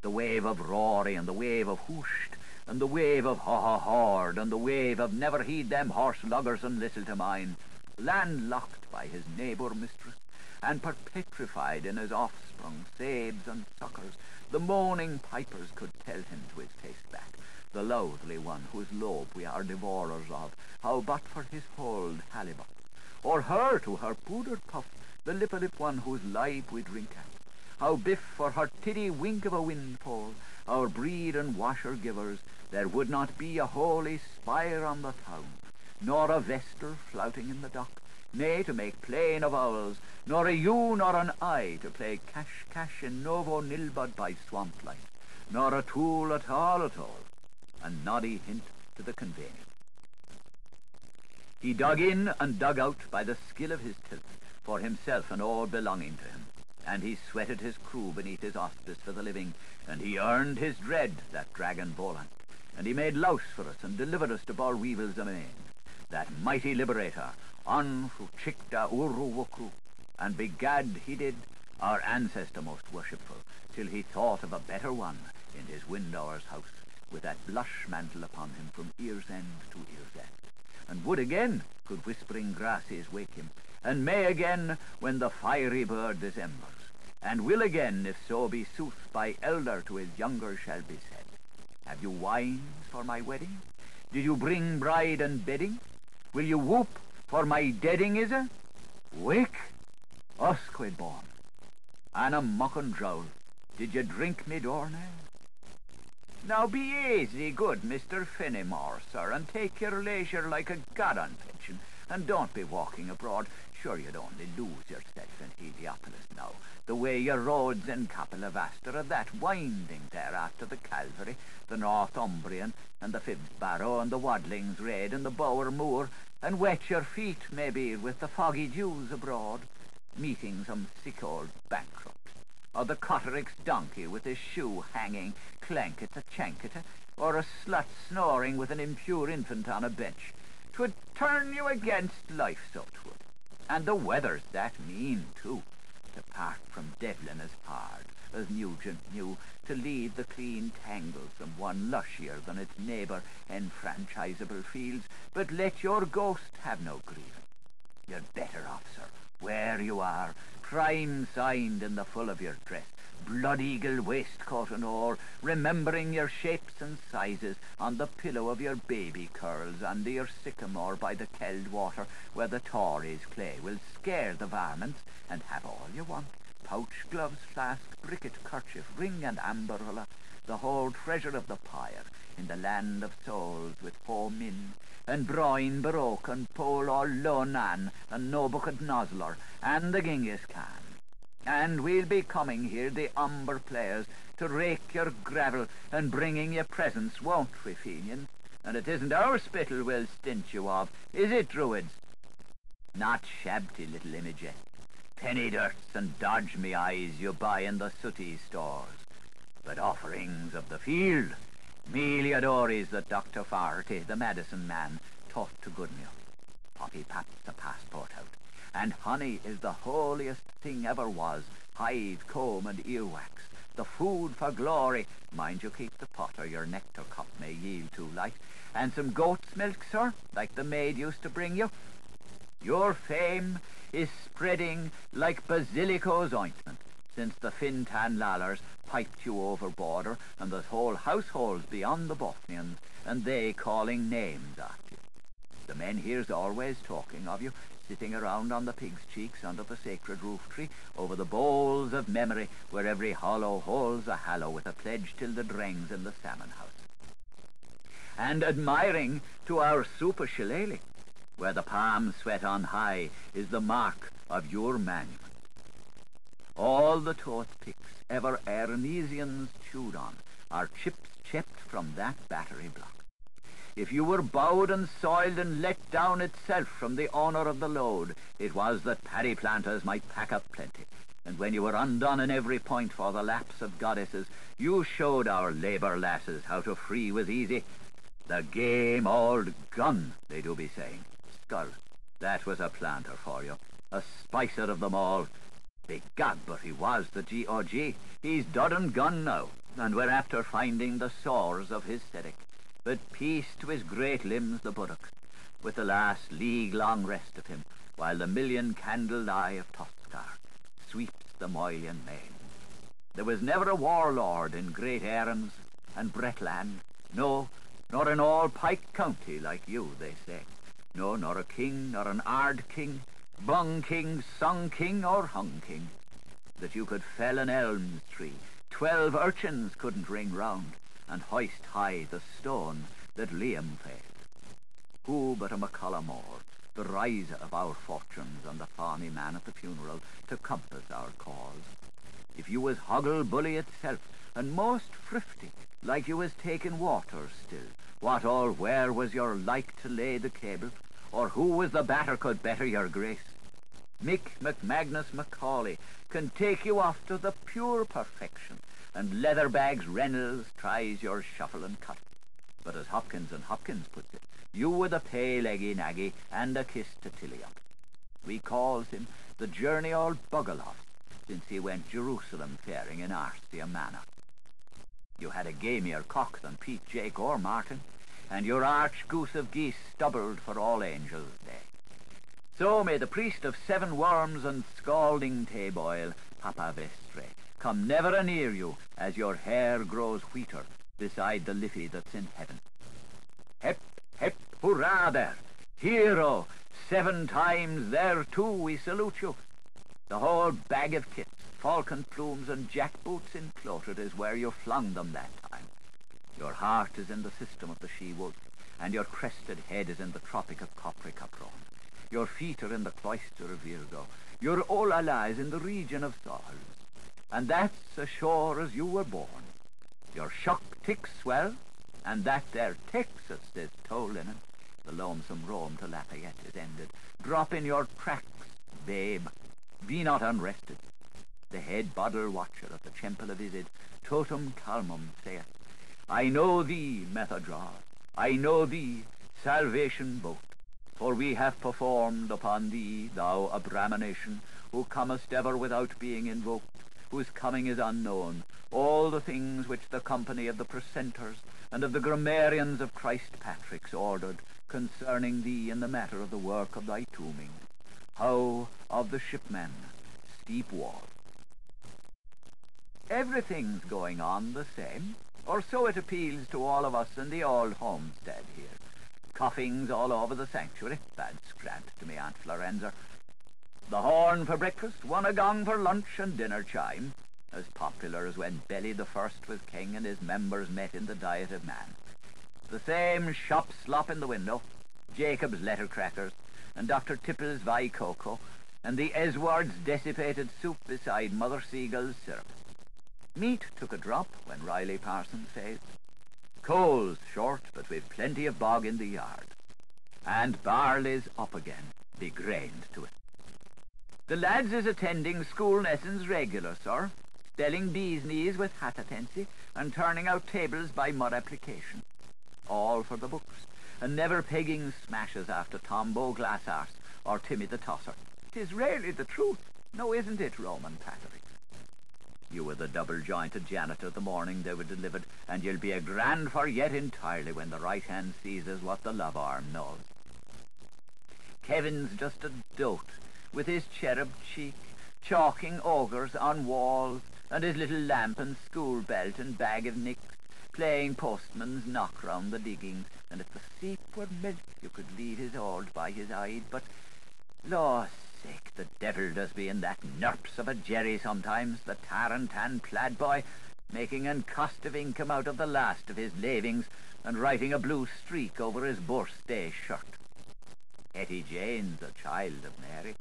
The wave of Rory, and the wave of Hoosht, and the wave of Ha-Ha-Hord, and the wave of Never Heed Them Horse Luggers and Little to Mine, landlocked by his neighbour mistress, and perpetrified in his offspring, sabes and suckers, the moaning pipers could tell him to his taste back, the loathly one whose lobe we are devourers of, how but for his hold halibut, or her to her powdered puff, the lip-a-lip one whose lipe we drink at, how biff for her tiddy wink of a windfall, our breed and washer givers, there would not be a holy spire on the town, nor a vestal flouting in the dock, nay, to make plain of owls, nor a ewe nor an eye to play cash in Novo Nilbud by swamp light, nor a tool at all, a noddy hint to the conveying. He dug in and dug out by the skill of his tilt, for himself and all belonging to him, and he sweated his crew beneath his auspice for the living, and he earned his dread, that dragon Boland, and he made louse for us and delivered us to Barweevils amain, that mighty liberator, on fu chicta Uruvukru, and begad he did our ancestor most worshipful, till he thought of a better one in his window's house, with that blush mantle upon him from ear's end to ear's end, and would again could whispering grasses wake him, and may again when the fiery bird disembers, and will again, if so be sooth by elder to his younger shall be said. Have you wines for my wedding? Did you bring bride and bedding? Will you whoop for my deading, is it? Wake, usquid born, and a muck'n drowl, did you drink me door now? Now be easy, good Mr. Fenimore, sir, and take your leisure like a god on pension, and don't be walking abroad. Sure you'd only lose yourself in Heliopolis now, the way your roads in Capilavasta are that winding there after the Calvary, the Northumbrian, and the Fibbs Barrow, and the Wadlings Raid, and the Bower Moor, and wet your feet, maybe, with the foggy dews abroad, meeting some sick old bankrupt, or the Cotterick's donkey with his shoe hanging clanketa chanketa, or a slut snoring with an impure infant on a bench. 'Twould turn you against life, so 'twould. And the weather's that mean, too. To part from Devlin as hard as Nugent knew, to leave the clean tangles from one lushier than its neighbour enfranchisable fields, but let your ghost have no grieving. You're better off, sir, where you are, crime-signed in the full of your dress, blood-eagle waistcoat and all, remembering your shapes and sizes on the pillow of your baby curls under your sycamore by the Keld water, where the Tories' clay will scare the varmints, and have all you want, pouch, gloves, flask, bricket, kerchief, ring and amberella, the whole treasure of the pyre, in the land of souls with 4 min, and Broin Baroque and Pol or Lonan and Nobucket Nosler and the Genghis Khan. And we'll be coming here, the umber players, to rake your gravel and bringing you presents, won't we, Fenians? And it isn't our spittle we'll stint you of, is it, Druids? Not shabty little images, penny dirts and dodge me eyes you buy in the sooty stores, but offerings of the field, Meliadories that Dr. Farty, the medicine man, taught to good meal. Poppy pap's a passport out, and honey is the holiest thing ever was, hive, comb, and earwax, the food for glory. Mind you keep the pot, or your nectar cup may yield too light. And some goat's milk, sir, like the maid used to bring you. Your fame is spreading like Basilico's ointment, since the Fintan Lallers piped you over border, and the whole households beyond the Bothnians, and they calling names after you. The men here's always talking of you, sitting around on the pig's cheeks under the sacred roof tree, over the bowls of memory, where every hollow holds a hallow with a pledge till the drengs in the salmon house. And admiring to our super shillelagh, where the palm sweat on high is the mark of your monument. All the toothpicks ever Aranesians chewed on are chips chipped from that battery block. If you were bowed and soiled and let down itself from the owner of the load, it was that paddy planters might pack up plenty. And when you were undone in every point for the lapse of goddesses, you showed our labour lasses how to free with easy. The game old gun, they do be saying. skull. That was a planter for you. A spicer of them all. Begad, but he was the G.O.G. He's dead and gone now, and we're after finding the sores of his stomach. But peace to his great limbs, the buttocks, with the last league-long rest of him, while the million-candled eye of Toscar sweeps the Moylian main. There was never a warlord in Great Erin's and Bretland, no, nor in all Pike County like you, they say. No, nor a king, nor an ard king, bung king, sung king, or hung king, that you could fell an elm tree, 12 urchins couldn't ring round, and hoist high the stone that Liam failed. Who but a MacCallum the rise of our fortunes, and the fawny man at the funeral to compass our cause? If you was hoggle bully itself, and most thrifty, like you was taking water still, what all where was your like to lay the cable, or who was the batter could better your grace? Mick McMagnus Macaulay can take you off to the pure perfection, and Leatherbags Reynolds tries your shuffle and cut. But as Hopkins and Hopkins puts it, you with a pale eggy naggy and a kiss to Tilliop. We calls him the journey old Buggeloff, since he went Jerusalem faring in Arcia Manor. You had a gamier cock than Pete, Jake, or Martin, and your arch goose of geese stubbled for All Angels' Day. So may the priest of 7 worms and scalding tay-boil, Papa Vestre, come never anear you as your hair grows wheater beside the liffey that's in heaven. Hep, hep, hurrah there! Hero! 7 times there too we salute you. The whole bag of kits, falcon plumes and jackboots included, is where you flung them that time. Your heart is in the system of the she-wolf, and your crested head is in the tropic of Capricorn. Your feet are in the cloister of Virgo. Your olala is in the region of Thals. And that's as sure as you were born. Your shock ticks swell, and that there Texas is tow linen. The lonesome roam to Lafayette is ended. Drop in your tracks, babe. Be not unrested. The head bottle watcher of the temple of Isid, totum calmum, saith, I know thee, Methodra, I know thee, salvation boat, for we have performed upon thee, thou abomination, who comest ever without being invoked, whose coming is unknown, all the things which the company of the precentors and of the grammarians of Christ Patrick's ordered concerning thee in the matter of the work of thy tombing. How of the shipmen, steep wall. Everything's going on the same, or so it appeals to all of us in the old homestead here. Coughings all over the sanctuary, bad scrant to me Aunt Florenza. The horn for breakfast, one a gong for lunch and dinner chime, as popular as when Belly the First was king and his members met in the Diet of Man. The same shop slop in the window, Jacob's letter crackers, and Dr. Tipple's Vi cocoa, and the Esward's dissipated soup beside Mother Seagull's syrup. Meat took a drop when Riley Parsons phased. Coal's short, but we've plenty of bog in the yard. And barley's up again, be grained to it. The lads is attending school lessons regular, sir, spelling bees' knees with hatatensi and turning out tables by mud application. All for the books, and never pegging smashes after Tombo Glassarse or Timmy the Tosser. 'Tis rarely the truth, no, isn't it, Roman Catholics? You were the double-jointed janitor the morning they were delivered, and you'll be a grand for yet entirely when the right hand seizes what the love arm knows. Kevin's just a dote, with his cherub cheek, chalking ogres on walls, and his little lamp and school belt and bag of nicks, playing postman's knock round the diggings, and if the seep were milk you could lead his old by his eye, but, law's sake, the devil does be in that nurps of a Jerry sometimes, the tar-and-tan plaid boy, making an cost of income out of the last of his lavings, and writing a blue streak over his birthday shirt. Hetty Jane's a child of Mary.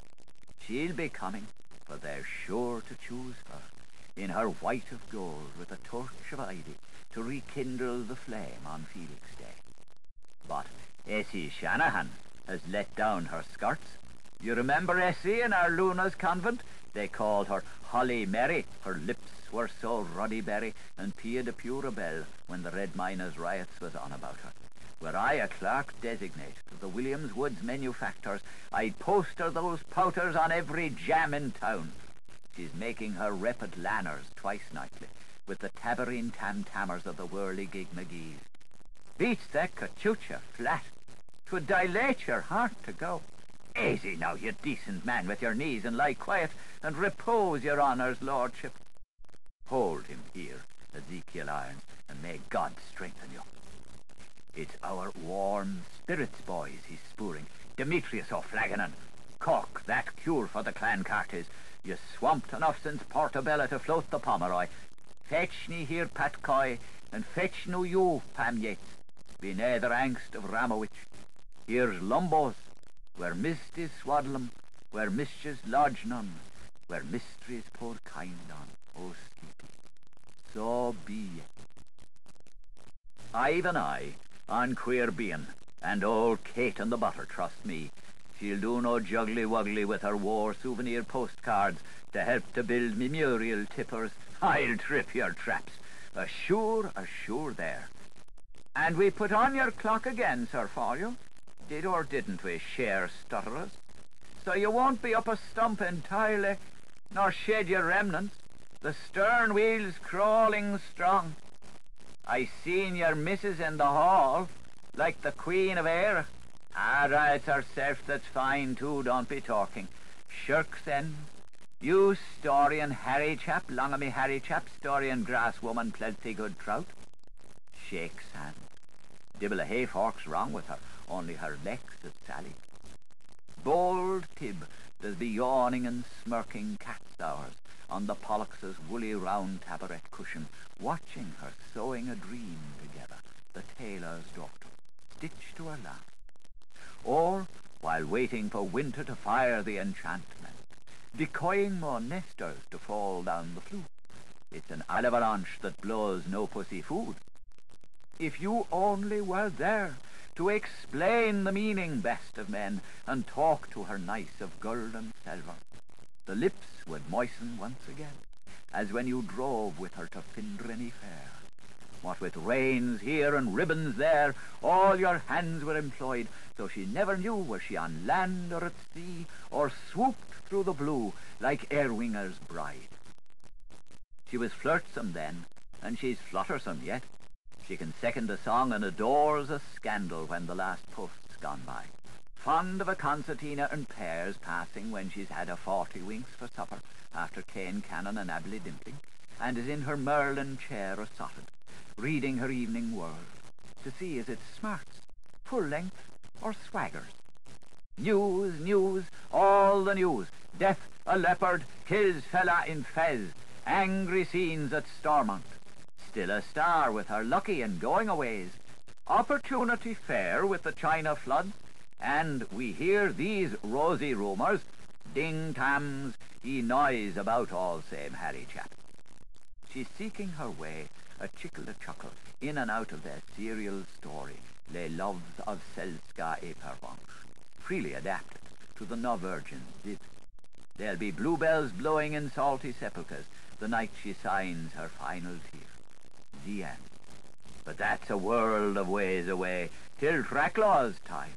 She'll be coming, for they're sure to choose her, in her white of gold, with a torch of ivy, to rekindle the flame on Felix Day. But Essie Shanahan has let down her skirts. You remember Essie in our Luna's convent? They called her Holly Mary. Her lips were so ruddy berry, and Pia de Purabelle when the Red Miners riots was on about her. Were I a clerk designate of the Williams Woods manufacturers, I'd poster those pouters on every jam in town. She's making her rep at Lanner's twice nightly, with the tabarine tam-tammers of the whirligig McGee's. Beats that cachucha flat. 'Twould dilate your heart to go. Easy now, you decent man, with your knees, and lie quiet, and repose your honour's lordship. Hold him here, Ezekiel Irons, and may God strengthen you. It's our warm spirits, boys, he's spooring. Demetrius O'Flanagan, Cork, that cure for the Clontarf is. You swamped enough since Portobello to float the Pomeroy. Fetch me here, Pat Coy, and fetch no you, Pam Yates. Be neither angst of Ramowich. Here's Lumbos, where mist is swaddlem, where mischiefs lodge none, where mysteries pour kind on, oh sleepy. So be it. I've an eye on queer bein', and old Kate and the butter, trust me. She'll do no juggly-wuggly with her war souvenir postcards to help to build me Muriel tippers. I'll trip your traps. Assure there. And we put on your clock again, Sir Folio. Did or didn't we, share stutterers? So you won't be up a stump entirely, nor shed your remnants. The stern wheel's crawling strong. I seen your missus in the hall, like the Queen of Air. It's herself that's fine too, don't be talking. Shirks then. You story and Harry chap, long o' me Harry chap, story and grass woman, plenty good trout. Shakes hand. Dibble a hayfork's wrong with her, only her legs at Sally. Bold Tib does be yawning and smirking cat's hours on the Pollux' woolly round tabaret cushion, watching her sewing a dream together, the tailor's daughter, stitched to her lap. Or, while waiting for winter to fire the enchantment, decoying more nesters to fall down the flue. It's an avalanche that blows no pussy food. If you only were there to explain the meaning best of men, and talk to her nice of gold and silver, the lips would moisten once again, as when you drove with her to Findrenny Fair. What with reins here and ribbons there, all your hands were employed, so she never knew was she on land or at sea, or swooped through the blue like Earwicker's bride. She was flirtsome then, and she's fluttersome yet. She can second a song and adores a scandal when the last post's gone by. Fond of a concertina and pears passing when she's had a 40 winks for supper after cane cannon and abbly dimpling, and is in her Merlin chair assotted, reading her evening World, to see is it smarts, full length, or swaggers. News, all the news. Death a leopard, kills fella in Fez, angry scenes at Stormont. Still a star with her lucky and going aways. Opportunity fair with the China floods, and we hear these rosy rumours. Ding-tams, he noise about all same Harry chap. She's seeking her way, a chuckle, in and out of their serial story, Les Loves of Selska et Pervenche, freely adapted to the no-virgin Ziv. There'll be bluebells blowing in salty sepulchres the night she signs her final tear. The end. But that's a world of ways away, till Tracklaw's time.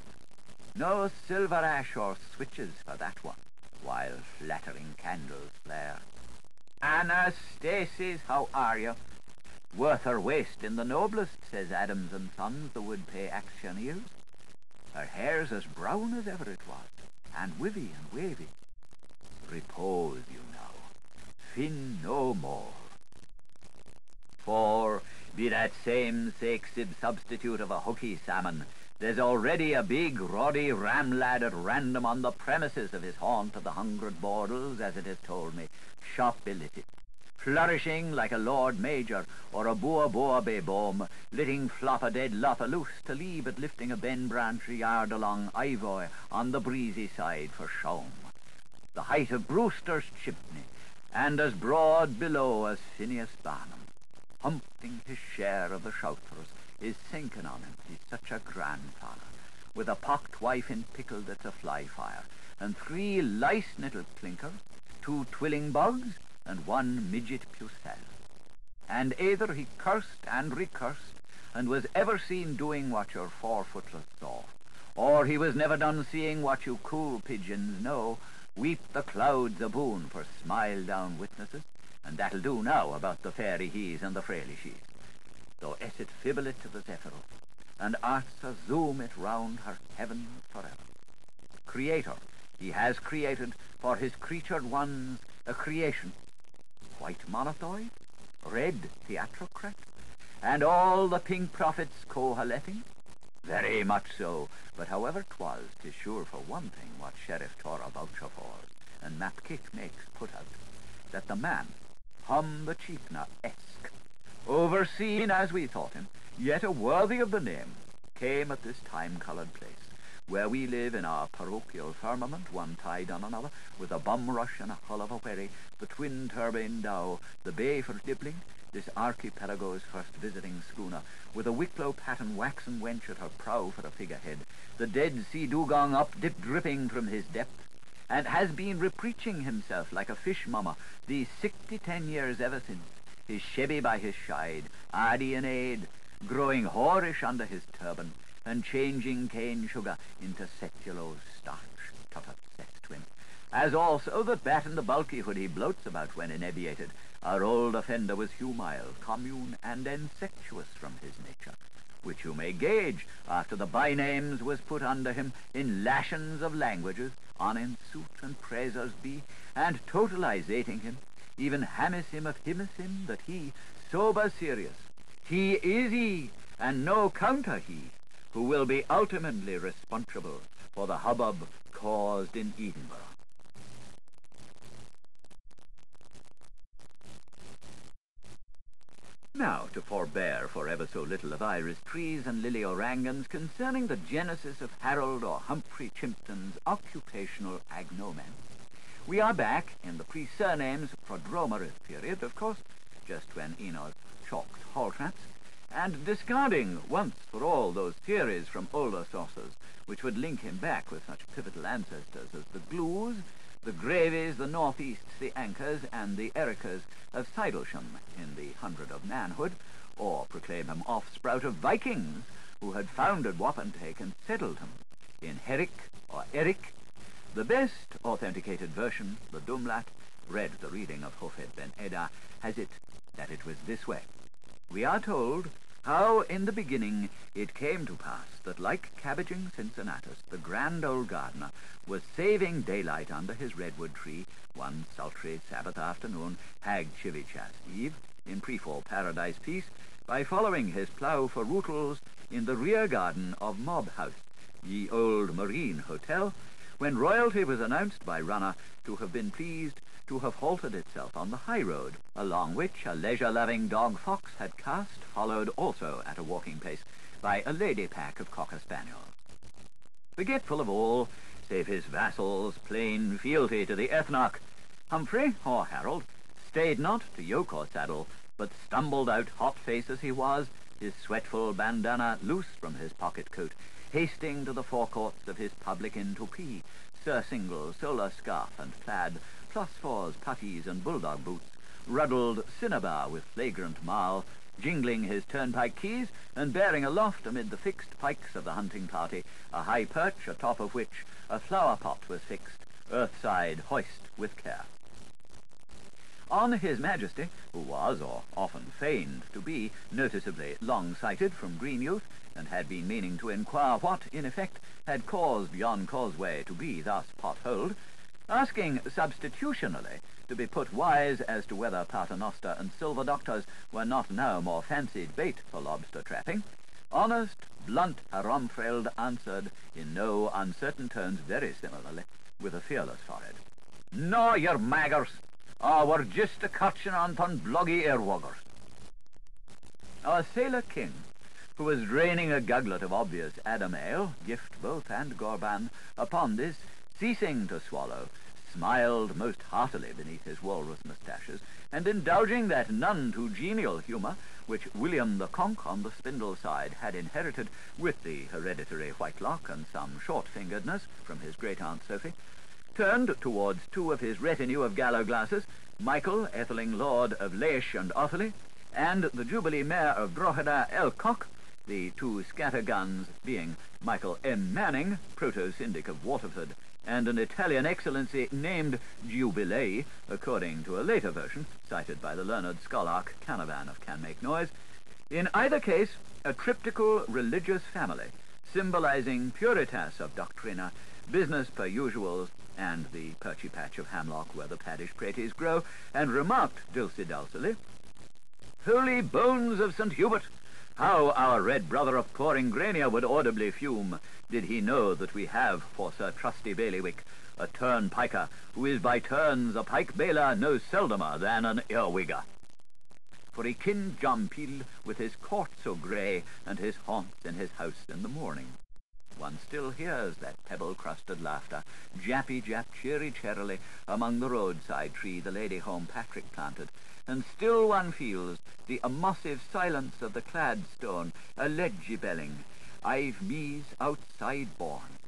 No silver ash or switches for that one, while flattering candles flare. Anastasis, how are you? Worth her waist in the noblest, says Adams and Sons, the would-pay actioneers. Her hair's as brown as ever it was, and wivy and wavy. Repose you now, fin no more. For, be that same sake-sib substitute of a hooky salmon, there's already a big, roddy ram lad at random on the premises of his haunt of the 100 Bordels, as it is told me, shop illicit, flourishing like a Lord Major or a boa be bom, letting flop a dead lop a loose to leave it lifting a ben branch yard along Ivoy on the breezy side for Shaun. The height of Brewster's chimney, and as broad below as Phineas Barnum, humping his share of the shouters, is sinking on him, he's such a grandfather, with a pocked wife in pickle that's a fly fire, and 3 lice-nittle clinkers, 2 twilling bugs, and 1 midget pucelle. And either he cursed and recursed, and was ever seen doing what your four-footless saw. Or he was never done seeing what you cool pigeons know. Weep the clouds a boon for smile-down witnesses, and that'll do now about the fairy he's and the fraily she's. So esset fibble it to the zephyro, and arts a zoom it round her heaven forever. Creator, he has created for his creatured ones a creation. White monothoid, red theatrocrat, and all the pink prophets cohaletting? Very much so, but however 'twas, 'tis sure for one thing what Sheriff Torah voucher for, and Map Kick makes put out, that the man, hum the Chiefna-esque, overseen as we thought him, yet a worthy of the name, came at this time-coloured place, where we live in our parochial firmament, one tied on another, with a bum-rush and a hull of a wherry, the twin-turbine dow, the bay for dibbling, this archipelago's first visiting schooner, with a Wicklow pattern waxen wench at her prow for a figurehead, the Dead Sea dugong dripping from his depth, and has been repreaching himself like a fish-mummer these 60 years ever since, his shebby by his shide, ardie and aid, growing whorish under his turban, and changing cane sugar into cetulo starch, tutut sex twin, as also that bat in the bulky hood he bloats about when inebriated. Our old offender was humile, commune, and insectuous from his nature, which you may gauge after the by-names was put under him in lashons of languages, on in suit and praisers be, and totalizating him, even hamis him of him that he, sober serious, he is he, and no counter he, who will be ultimately responsible for the hubbub caused in Edinburgh. Now, to forbear for ever so little of iris trees and lily orangans concerning the genesis of Harold or Humphrey Chimpton's occupational agnomen, we are back in the pre-surnames prodromerith period, of course, just when Enos chalked hall traps, and discarding once for all those theories from older sources which would link him back with such pivotal ancestors as the Glues, the Gravies, the Northeasts, the Anchors, and the Earwickers of Sidlesham in the 100 of Manhood, or proclaim him offsprout of Vikings who had founded Wapentake and settled him in Herrick or Eric. The best authenticated version, the Dumlat, read the reading of Hofed ben Edda, has it that it was this way. We are told how in the beginning it came to pass that, like cabbaging Cincinnatus, the grand old gardener was saving daylight under his redwood tree one sultry Sabbath afternoon, hag Chivichat Eve, in pre-fall paradise peace, by following his plough for rootles in the rear garden of Mob House, ye old Marine Hotel, when royalty was announced by Runner to have been pleased to have halted itself on the high road, along which a leisure-loving dog-fox had cast, followed also at a walking pace by a lady pack of cocker spaniels. Forgetful of all, save his vassals, plain fealty to the ethnarch, Humphrey, or Harold, stayed not to yoke or saddle, but stumbled out, hot-faced as he was, his sweatful bandana loose from his pocket-coat, hasting to the forecourts of his public inn to pee, surcingle, solar scarf and plaid, +4s, puttees, and bulldog boots, ruddled cinnabar with flagrant marl, jingling his turnpike keys, and bearing aloft amid the fixed pikes of the hunting party a high perch atop of which a flower pot was fixed, earthside hoist with care. On his Majesty, who was, or often feigned to be, noticeably long-sighted from green youth, and had been meaning to inquire what, in effect, had caused yon causeway to be thus potholed, asking substitutionally to be put wise as to whether paternoster and silver doctors were not now more fancied bait for lobster trapping, honest, blunt Haromfreld answered in no uncertain tones very similarly, with a fearless forehead. "No, your maggers, we're just a catching on ton bloggy airwoggers." Our sailor king, who was draining a guglet of obvious Adam ale, gift both and Gorban, upon this, ceasing to swallow, smiled most heartily beneath his walrus moustaches, and indulging that none too genial humour which William the Conk on the spindle side had inherited with the hereditary whitelock and some short-fingeredness from his great-aunt Sophie, turned towards two of his retinue of gallow-glasses, Michael, Etheling Lord of Laish and Offaly, and the Jubilee Mayor of Drogheda, Elcock, the two scatterguns being Michael M. Manning, proto-syndic of Waterford, and an Italian excellency named Jubilee, according to a later version, cited by the learned scholark Canavan of Can Make Noise. In either case, a triptychal religious family, symbolizing puritas of doctrina, business per usuals, and the perchy patch of hamlock where the paddish praties grow, and remarked dulcely, "Holy bones of St. Hubert! How our red brother of poor Ingrania would audibly fume, did he know that we have for Sir Trusty Bailiwick a turnpiker, who is by turns a pike bailer no seldomer than an earwigger. For he kinned John Peel with his court so grey, and his haunts in his house in the morning." One still hears that pebble-crusted laughter, jappy-jap cheery-cherily, among the roadside tree the Lady Home Patrick planted, and still one feels the emossive silence of the cladstone, a ledgy-belling, "I've me's outside born."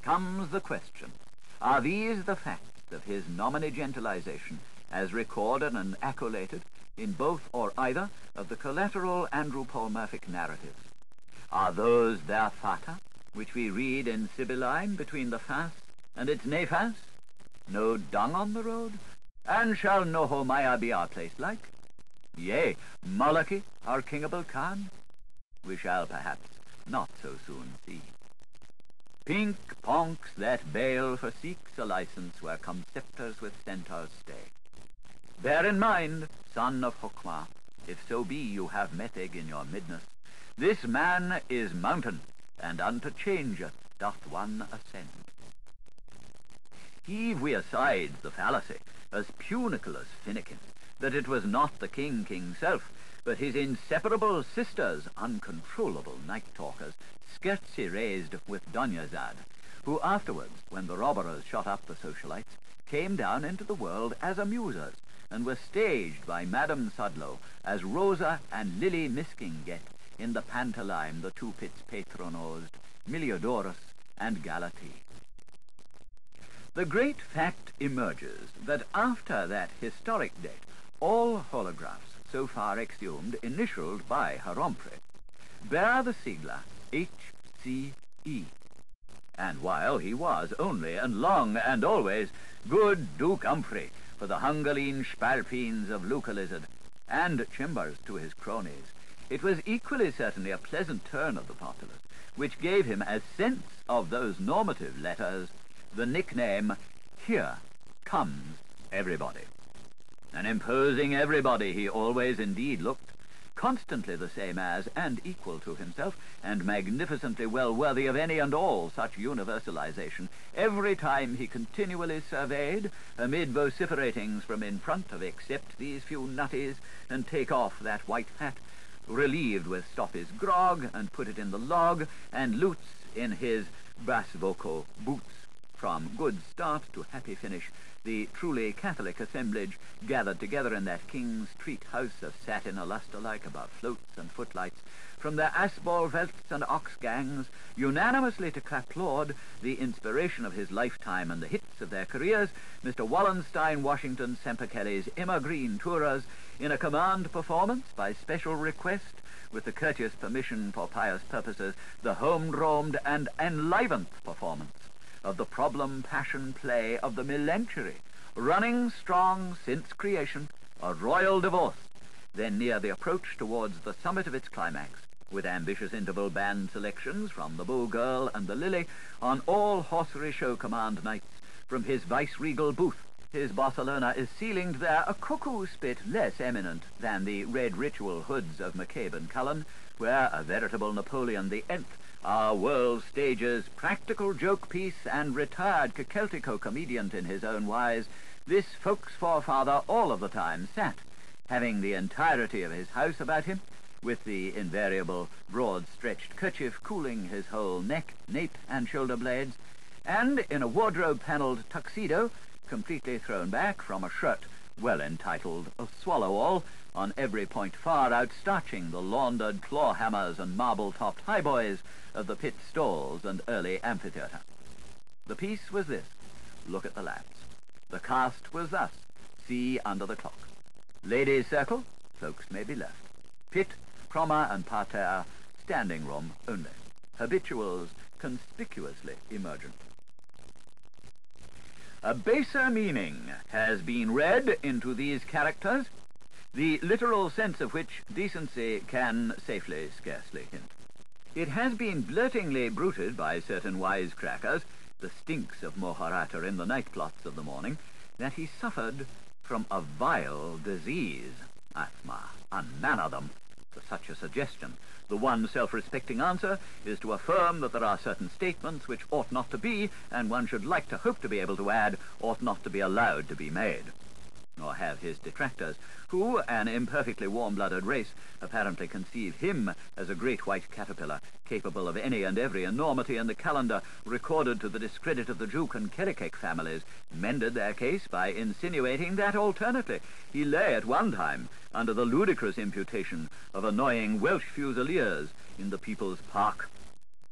Comes the question, are these the facts of his nomine-gentilization, as recorded and accoladed in both or either of the collateral andropolmorphic narratives? Are those their fata, which we read in Sibylline between the fas and its nefas? No dung on the road? And shall Nohomaya be our place like? Yea, Molochi, our kingable Khan? We shall perhaps not so soon see. Pink ponks that bail for seeks a license where come scepters with centaurs stay. Bear in mind, son of Hokmah, if so be you have Metheg in your midness, this man is mountain, and unto changeth doth one ascend. Heave we aside the fallacy, as punicle as Finnegan, that it was not the king's self, but his inseparable sisters, uncontrollable night-talkers, skirtsy raised with Dunyazad, who afterwards, when the robbers shot up the socialites, came down into the world as amusers, and were staged by Madame Sudlow as Rosa and Lily Miskinget in the pantomime the two pits patronosed, Miliodorus and Galatee. The great fact emerges that after that historic date, all holographs so far exhumed, initialed by Haromfre, bear the sigla H.C.E. And while he was only and long and always good Duke Humphrey for the Hungaline Spalpeens of Luca Lizard, and Chimbers to his cronies, it was equally certainly a pleasant turn of the populace, which gave him, as sense of those normative letters, the nickname, "Here comes everybody." An imposing everybody he always indeed looked, constantly the same as, and equal to himself, and magnificently well worthy of any and all such universalization, every time he continually surveyed, amid vociferatings from in front of "Accept these few nutties, and take off that white hat," relieved with "Stop his grog, and put it in the log," and lutes in his bass vocal boots. From good start to happy finish, the truly Catholic assemblage gathered together in that King's Street house of satin lustre-like above floats and footlights, from their asball velts and ox gangs, unanimously to applaud the inspiration of his lifetime and the hits of their careers, Mr. Wallenstein Washington Semper Kelly's Emma Green Tourers, in a command performance by special request, with the courteous permission for pious purposes, the home-dromed and enlivened performance of the problem passion play of the Melancholy, running strong since creation, a royal divorce, then near the approach towards the summit of its climax, with ambitious interval band selections from the Bull Girl and the Lily on all horsery show command nights from his vice-regal booth. His Barcelona is ceilinged there a cuckoo spit less eminent than the red ritual hoods of McCabe and Cullen, where a veritable Napoleon the Nth, our world stage's practical joke piece and retired Celtico comedian in his own wise, this folk's forefather all of the time sat, having the entirety of his house about him, with the invariable broad-stretched kerchief cooling his whole neck, nape, and shoulder blades, and in a wardrobe-panelled tuxedo, completely thrown back from a shirt well entitled a swallow-all, on every point far outstarching the laundered claw-hammers and marble-topped highboys of the pit stalls and early amphitheatre. The piece was this: look at the lads. The cast was thus: see under the clock. Ladies' circle, folks may be left. Pit, promenade and parterre, standing room only. Habituals conspicuously emergent. A baser meaning has been read into these characters, the literal sense of which decency can safely scarcely hint. It has been blurtingly bruited by certain wisecrackers, the stinks of Mohorata in the night plots of the morning, that he suffered from a vile disease. Athma, unmanner them for such a suggestion. The one self-respecting answer is to affirm that there are certain statements which ought not to be, and one should like to hope to be able to add, ought not to be allowed to be made. Nor have his detractors, who, an imperfectly warm-blooded race, apparently conceive him as a great white caterpillar, capable of any and every enormity in the calendar recorded to the discredit of the Juke and Kerikek families, mended their case by insinuating that, alternately, he lay at one time under the ludicrous imputation of annoying Welsh Fusiliers in the People's Park.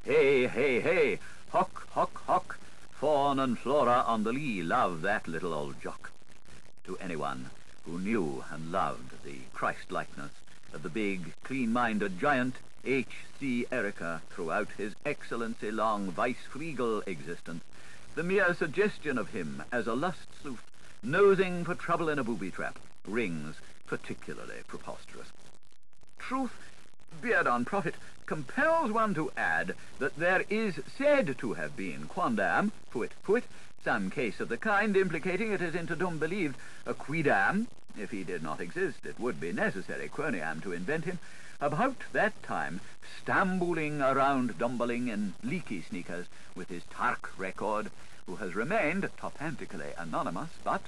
Hey, hey, hey, hock, hock, hock, Fawn and Flora on the Lee love that little old jock. To anyone who knew and loved the Christ-likeness of the big, clean-minded giant H.C.E. Earwicker throughout his excellency-long vice-regal existence, the mere suggestion of him as a lust-sleuth nosing for trouble in a booby-trap rings particularly preposterous. Truth, beard on profit, compels one to add that there is said to have been quondam, fuit, some case of the kind, implicating, it is interdum believed, a quidam. If he did not exist, it would be necessary, quoniam, to invent him, about that time stambouling around Dumbeling in leaky sneakers with his Tark record, who has remained topantically anonymous, but,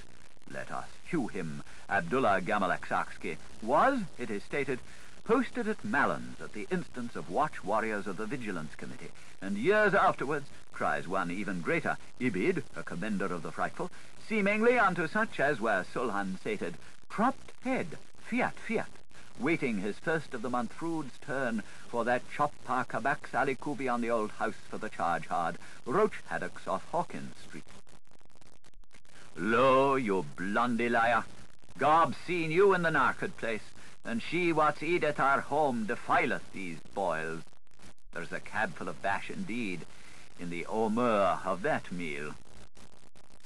let us hew him, Abdullah Gamalaksaksky, was, it is stated, posted at Malins at the instance of watch warriors of the Vigilance Committee, and years afterwards, cries one even greater, Ibid, a commender of the frightful, seemingly unto such as were Sulhan sated, cropped head, fiat, waiting his first of the month Frood's turn for that choppa kabak salikubi on the old house for the charge hard, roach haddocks off Hawkins Street. Lo, you blondie liar, Gob's seen you in the market place, and she what's eateth our home defileth these boils. There's a cabful of bash indeed in the omer of that meal.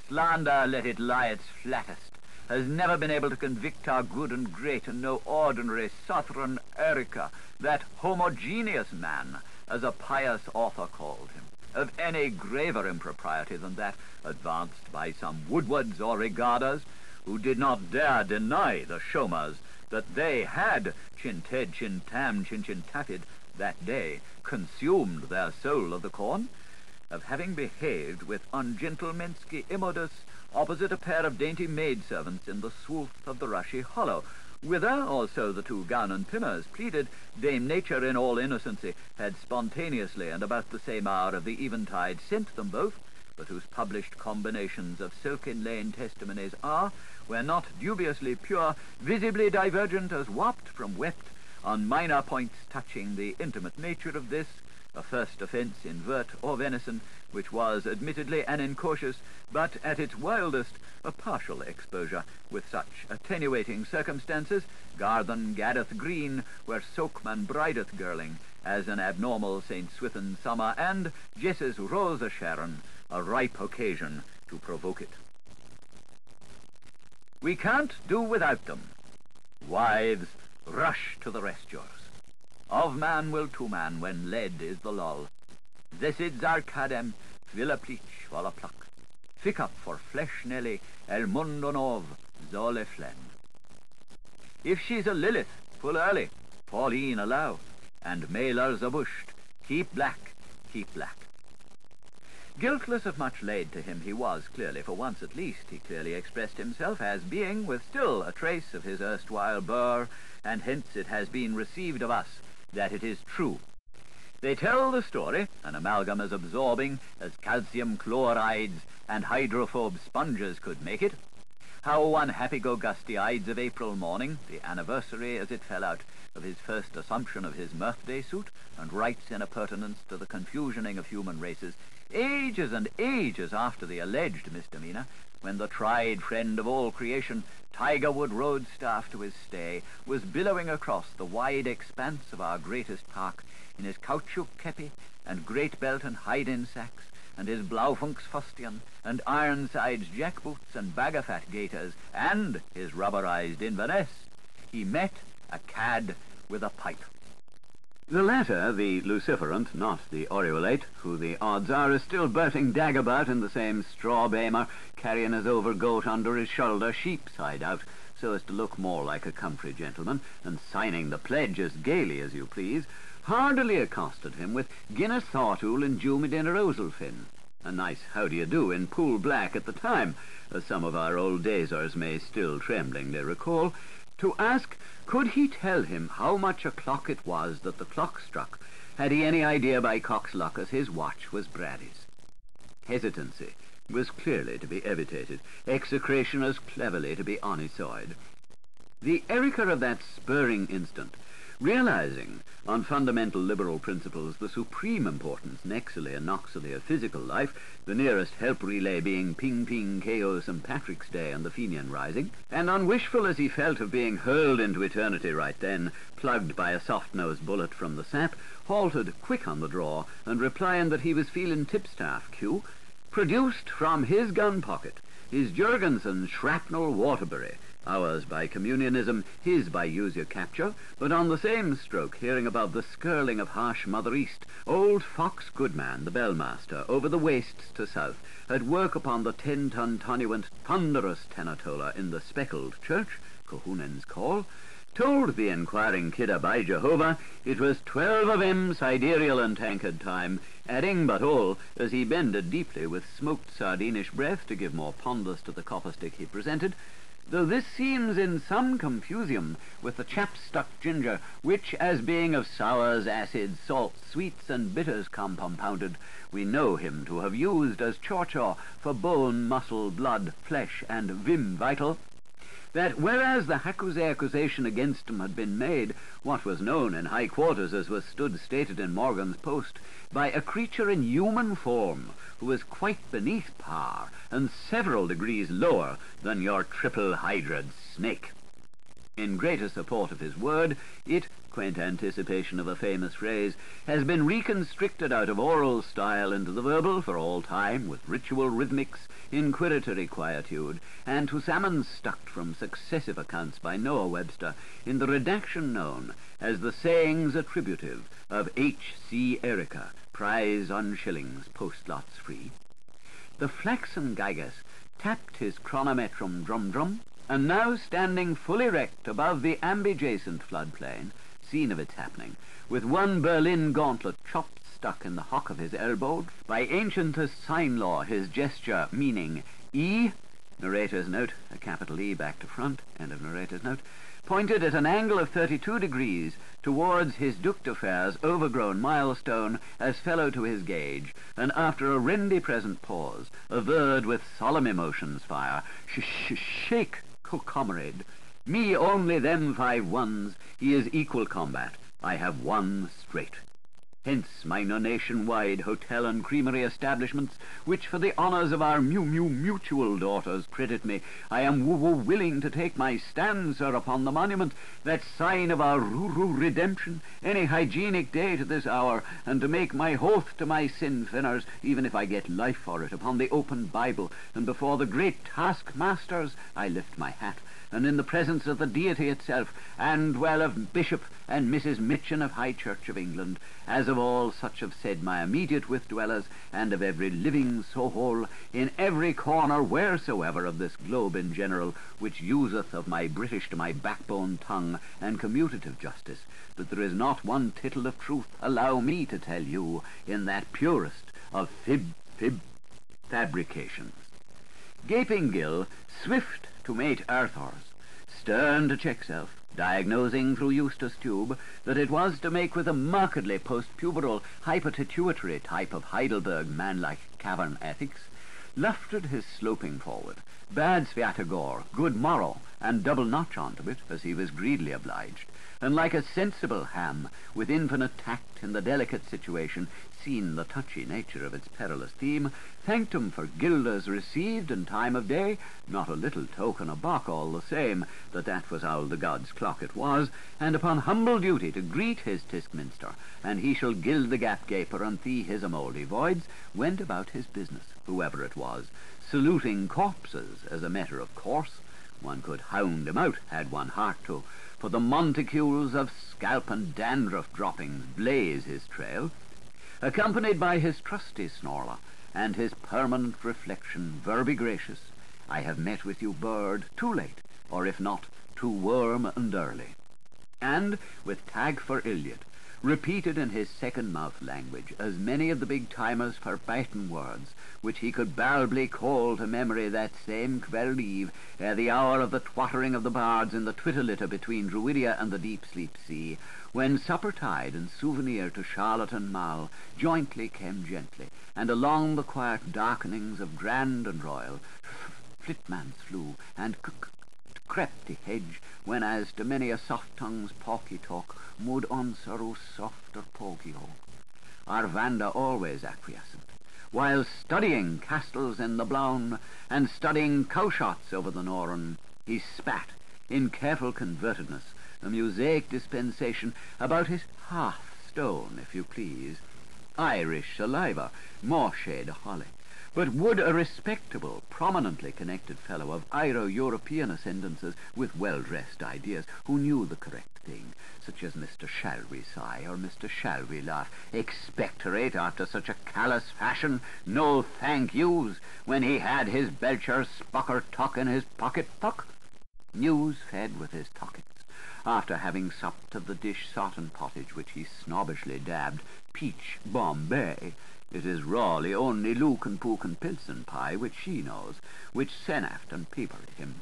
Slander, let it lie its flattest, has never been able to convict our good and great, and no ordinary Southron Earwicker, that homogeneous man, as a pious author called him, of any graver impropriety than that advanced by some Woodwards or Regarders, who did not dare deny the Shomers that they had chinted, chintam, chinchintafid that day consumed their soul of the corn, of having behaved with ungentlemensky immodus opposite a pair of dainty maidservants in the swooth of the rushy hollow, whither also the two gown and pinners pleaded Dame Nature in all innocency had spontaneously and about the same hour of the eventide sent them both, but whose published combinations of silken-lane testimonies are, where not dubiously pure, visibly divergent as wapped from wept, on minor points touching the intimate nature of this, a first offence in vert or venison, which was admittedly an incautious, but at its wildest a partial exposure, with such attenuating circumstances, Garthen gaddeth green, where Soakman brideth girling, as an abnormal St. Swithin summer, and Jesse's Rosa Sharon, a ripe occasion to provoke it. We can't do without them. Wives, rush to the rescuers. Of man will to man when led is the lull. Zesid Zarkadem, Villa Pleach, Valla Pluck. Fick up for flesh Nelly, El Mundo Nov, Zole Flen. If she's a Lilith, full early, Pauline allow, and mailers abushed, keep black, keep black. Guiltless of much laid to him he was, clearly, for once at least, he clearly expressed himself as being with still a trace of his erstwhile burr, and hence it has been received of us that it is true. They tell the story, an amalgam as absorbing as calcium chlorides and hydrophobe sponges could make it, how one happy-go-gusty Ides of April morning, the anniversary, as it fell out, of his first assumption of his birthday suit, and rites in appurtenance to the confusioning of human races, ages and ages after the alleged misdemeanor, when the tried friend of all creation, Tigerwood Roadstaff to his stay, was billowing across the wide expanse of our greatest park in his caoutchouc kepi and great belt and hide-in sacks, and his Blaufunks fustian, and Ironsides jackboots and bag-o'-fat gaiters, and his rubberized Inverness, he met a cad with a pipe. The latter, the luciferant, not the aureolate, who the odds are is still berting dagabout in the same straw bamer, carrying his overgoat under his shoulder, sheep side out, so as to look more like a country gentleman, and signing the pledge as gaily as you please, hardily accosted him with Guinness Thortool and Jew me dinner Oselfin. A nice how-do-you-do in pool black at the time, as some of our old dazers may still tremblingly recall, to ask could he tell him how much o'clock it was that the clock struck, had he any idea by cock's luck as his watch was Brady's. Hesitancy was clearly to be evitated, execration as cleverly to be onysoid. The Earwicker of that spurring instant, realizing on fundamental liberal principles the supreme importance nexally and noxally of physical life, the nearest help relay being Ping-Ping, Chaos, and Patrick's Day and the Fenian Rising, and unwishful as he felt of being hurled into eternity right then, plugged by a soft-nosed bullet from the sap, halted quick on the draw, and replying that he was feeling tipstaff cue, produced from his gun pocket his Jurgensen shrapnel Waterbury, ours by communionism, his by use-your capture, but on the same stroke, hearing above the skirling of harsh Mother East, old Fox Goodman, the bellmaster, over the wastes to south, at work upon the 10-ton tonuant thunderous tenatola in the speckled church, Cohunen's Call, told the inquiring kidder by Jehovah it was 12 of 'em sidereal and tankard time, adding but all, as he bended deeply with smoked sardinish breath to give more pondus to the copper stick he presented, though this seems in some confusium with the chap-stuck ginger, which, as being of sours, acids, salts, sweets, and bitters compounded, we know him to have used as chaw-chaw for bone, muscle, blood, flesh, and vim vital, that whereas the accusation against him had been made, what was known in high quarters as was stood stated in Morgan's Post, by a creature in human form, who was quite beneath par, and several degrees lower than your triple-hydrad snake. In greater support of his word, it, quaint anticipation of a famous phrase, has been reconstricted out of oral style into the verbal for all time, with ritual rhythmics, inquiritory quietude, and to salmons stucked from successive accounts by Noah Webster in the redaction known as the sayings attributive of H.C.E. Earwicker, prize on shillings, post-lots free. The flaxen Gygas tapped his chronometrum drum-drum, and now standing full erect above the ambijacent floodplain, scene of its happening, with one Berlin gauntlet chopped stuck in the hock of his elbow, by ancientest sign law his gesture meaning E, narrator's note, a capital E back to front, end of narrator's note, pointed at an angle of 32 degrees towards his Duc de Fer's overgrown milestone as fellow to his gauge, and after a rendy present pause, averred with solemn emotions fire, shake, comrade, me only them 5 ones, he is equal combat, I have won straight. Hence my nation-wide hotel and creamery establishments, which for the honours of our mutual daughters credit me, I am willing to take my stand, sir, upon the monument, that sign of our redemption, any hygienic day to this hour, and to make my oath to my sin-finners, even if I get life for it, upon the open Bible, and before the great taskmasters I lift my hat, and in the presence of the deity itself, and well of Bishop and Mrs. Mitchin of High Church of England, as of all such have said my immediate with-dwellers, and of every living soul, in every corner wheresoever of this globe in general, which useth of my British to my backbone tongue and commutative justice, that there is not one tittle of truth, allow me to tell you, in that purest of fabrications. Gaping Gill, swift to mate Arthurs, stern to check self, diagnosing through Eustace tube that it was to make with a markedly post-puberal hypertituatory type of Heidelberg man-like cavern ethics, lufted his sloping forward, bade Sviatogor good morrow, and double notch onto it, as he was greedily obliged, and like a sensible ham, with infinite tact in the delicate situation, seen the touchy nature of its perilous theme, thanked him for guilders received in time of day, not a little token of bock all the same, that was how the god's clock it was, and upon humble duty to greet his Tiskminster, and he shall gild the gap gaper and thee his amoldy voids, went about his business, whoever it was, saluting corpses as a matter of course. One could hound him out, had one heart to, for the monticules of scalp and dandruff droppings blaze his trail, accompanied by his trusty snorler, and his permanent reflection, verby gracious, I have met with you, bird, too late, or if not, too warm and early. And, with tag for Iliad, repeated in his second-mouth language as many of the big-timers verbatim words, which he could barbly call to memory that same quell eve, ere the hour of the twattering of the bards in the twitter-litter between Druidia and the deep-sleep sea, when supper-tide and souvenir to Charlotte and Mal jointly came gently, and along the quiet darkenings of grand and royal, flitmans flew, and crept the hedge, when as to many a soft-tongue's pawky talk, mud answer o softer pawky ho. Arvanda always acquiescent, while studying castles in the Blaun, and studying cowshots over the Norren, he spat, in careful convertedness, a Musaic dispensation about his hearthstone, if you please, Irish saliva, more shade holly. But would a respectable, prominently connected fellow of Iro-European ascendances with well-dressed ideas, who knew the correct thing, such as Mr. Shall we sigh or Mr. Shall we laugh, expectorate after such a callous fashion? No thank yous, when he had his belcher spucker tuck in his pocket puck. News fed with his tockets, after having supped of the dish sodden pottage which he snobbishly dabbed peach Bombay. It is rawly only Luke and Pook and Pilsen pie, which she knows, which senaft and peepered him.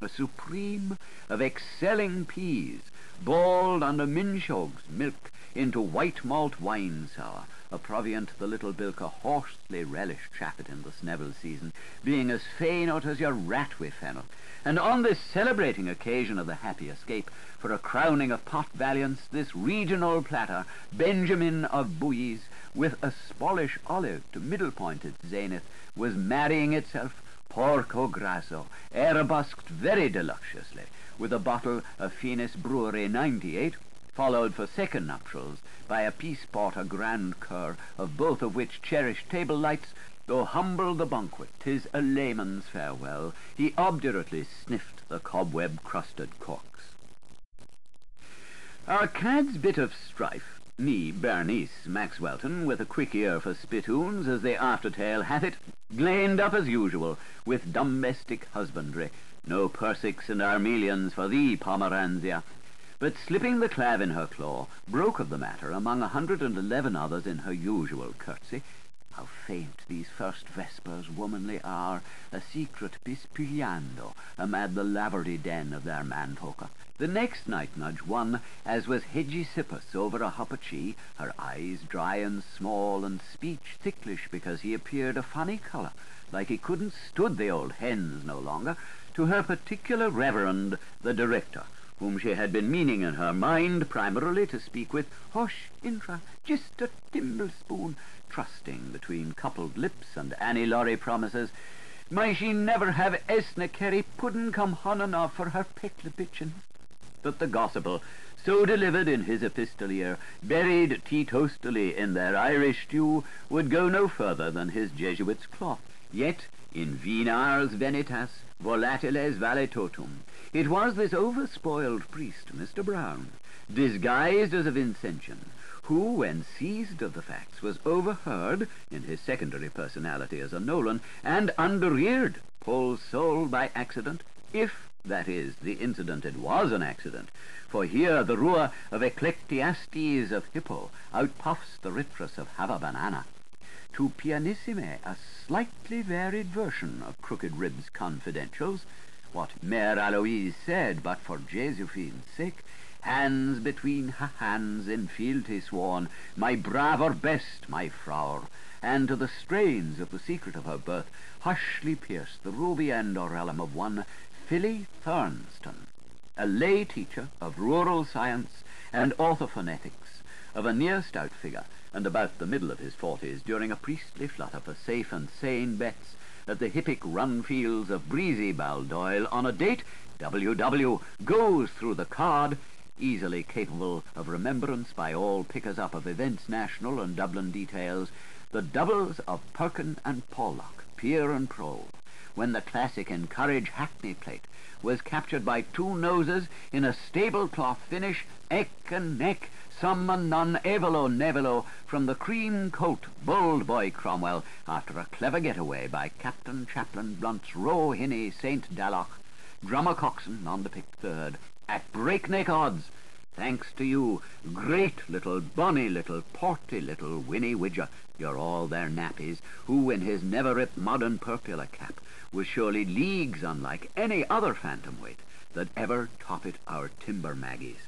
A supreme of excelling peas, boiled under Minshog's milk into white malt wine sour, a proviant the little bilker hoarsely relished chappet in the Sneville season, being as fain out as your rat wi' fennel. And on this celebrating occasion of the happy escape, for a crowning of pot valiance, this regional platter, Benjamin of Buoys, with a Spolish olive to middle point its zenith, was marrying itself, porco grasso, arabusked very deluxiously, with a bottle of Finis Brewery 98, followed for second nuptials by a peace porter grand cur, of both of which cherished table lights, though humble the banquet, 'tis a layman's farewell, he obdurately sniffed the cobweb-crusted corks. Our cad's bit of strife, me, Bernice Maxwelton, with a quick ear for spittoons, as the aftertale hath it, glaned up as usual, with domestic husbandry. No Persicks and Armelians for thee, Pomeranzia. But slipping the clave in her claw, broke of the matter among 111 others in her usual curtsy. How faint these first vespers womanly are, a secret pispigliando, amid the laverty den of their man-talker. The next night nudge one, as was Hedgesippus over a huppachee, her eyes dry and small, and speech ticklish because he appeared a funny colour, like he couldn't stood the old hens no longer, to her particular reverend, the director, whom she had been meaning in her mind primarily to speak with, hush, intra, just a thimblespoon, trusting between coupled lips and Annie Laurie promises, may she never have esna kerry puddin' come hon enough for her peckle bitchin'. But the gospel, so delivered in his epistolier, buried teetostally in their Irish stew, would go no further than his Jesuit's cloth. Yet, in vinars venitas, volatiles valetotum, it was this overspoiled priest, Mr. Brown, disguised as a Vincentian, who, when seized of the facts, was overheard, in his secondary personality as a Nolan, and undereared, Paul's soul by accident, if, that is, the incident it was an accident, for here the Rua of Eclectiastes of Hippo outpuffs the Ritrus of Hava-Banana. To pianissime, a slightly varied version of Crooked Rib's confidentials, what Mère Aloise said, but for Josephine's sake, hands between her hands in fealty sworn, my braver best, my frowr, and to the strains of the secret of her birth hushly pierced the ruby end or elm of one Philly Thurnston, a lay teacher of rural science and orthophonetics, of a near stout figure, and about the middle of his 40s, during a priestly flutter for safe and sane bets at the hippic run fields of breezy Baldoyle on a date WW goes through the card, easily capable of remembrance by all pickers up of events national and Dublin details, the doubles of Perkin and Pollock, Pier and Prole, when the classic Encourage Hackney plate was captured by two noses in a stable-cloth finish, ek and neck, some and none, evelo nevelo, from the cream coat bold boy Cromwell, after a clever getaway by Captain Chaplain Blunt's Row Hinny St. Dalloch, drummer coxswain on the picked third, at breakneck odds, thanks to you, great little, bonny little, porty little Winnie Widger, you're all their nappies, who in his never-ripped modern purpula cap was surely leagues unlike any other phantom weight that ever topped our timber maggies.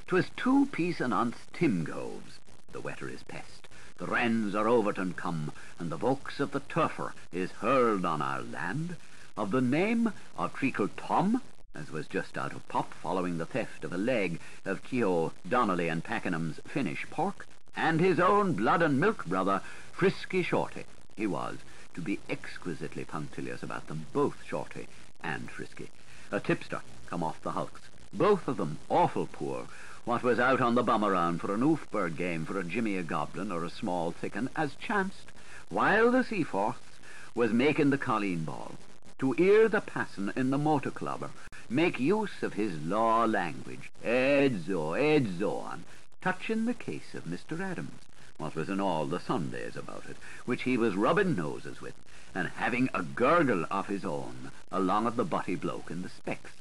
'Twas 2 and once Timgoves, the wetter is pest, the wrens are Overton come, and the volks of the turfer is hurled on our land, of the name of Treacle Tom, as was just out of pop following the theft of a leg of Keogh, Donnelly and Pakenham's Finnish pork, and his own blood and milk brother, Frisky Shorty. He was, to be exquisitely punctilious about them, both Shorty and Frisky, a tipster come off the hulks, both of them awful poor, what was out on the bum around for an oofbird game for a Jimmy a Goblin or a small thicken, as chanced, while the Seaforths was making the colleen ball, to ear the passon in the motor clubber make use of his law language, edzo, on touching the case of Mr. Adams, what was in all the Sundays about it, which he was rubbing noses with, and having a gurgle of his own along of the butty bloke in the specs.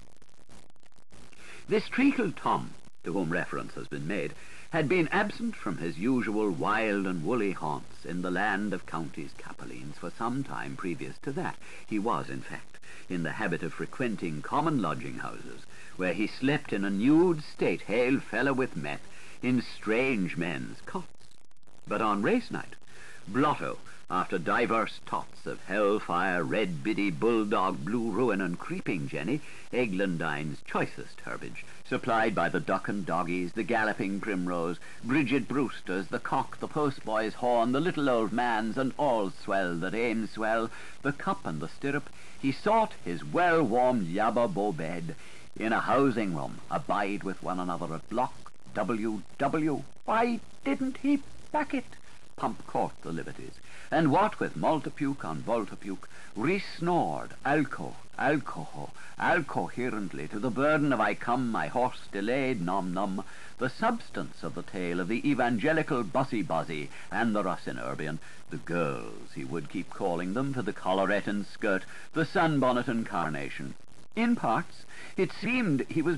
This Treacle Tom, to whom reference has been made, had been absent from his usual wild and woolly haunts in the land of counties capellines for some time previous to that. He was, in fact, in the habit of frequenting common lodging-houses, where he slept in a nude state, hail fellow with meth, in strange men's cots. But on race night, Blotto, after divers tots of hellfire, red Biddy, bulldog, blue ruin, and creeping Jenny, Eglandine's choicest herbage, supplied by the duck and doggies, the galloping primrose, Bridget Brewster's, the cock, the postboy's horn, the little old man's, and all swell that aims swell, the cup and the stirrup, he sought his well-warmed yabba-bo bed in a housing-room, abide with one another at block WW. Why didn't he back it? Pump Court the liberties, and what with multipuke on voltipuke, re-snored alcoherently to the burden of I come, my horse delayed, nom, the substance of the tale of the evangelical bussy and the Russin Urbian, the girls, he would keep calling them, for the collarette and skirt, the sunbonnet and carnation. In parts, it seemed he was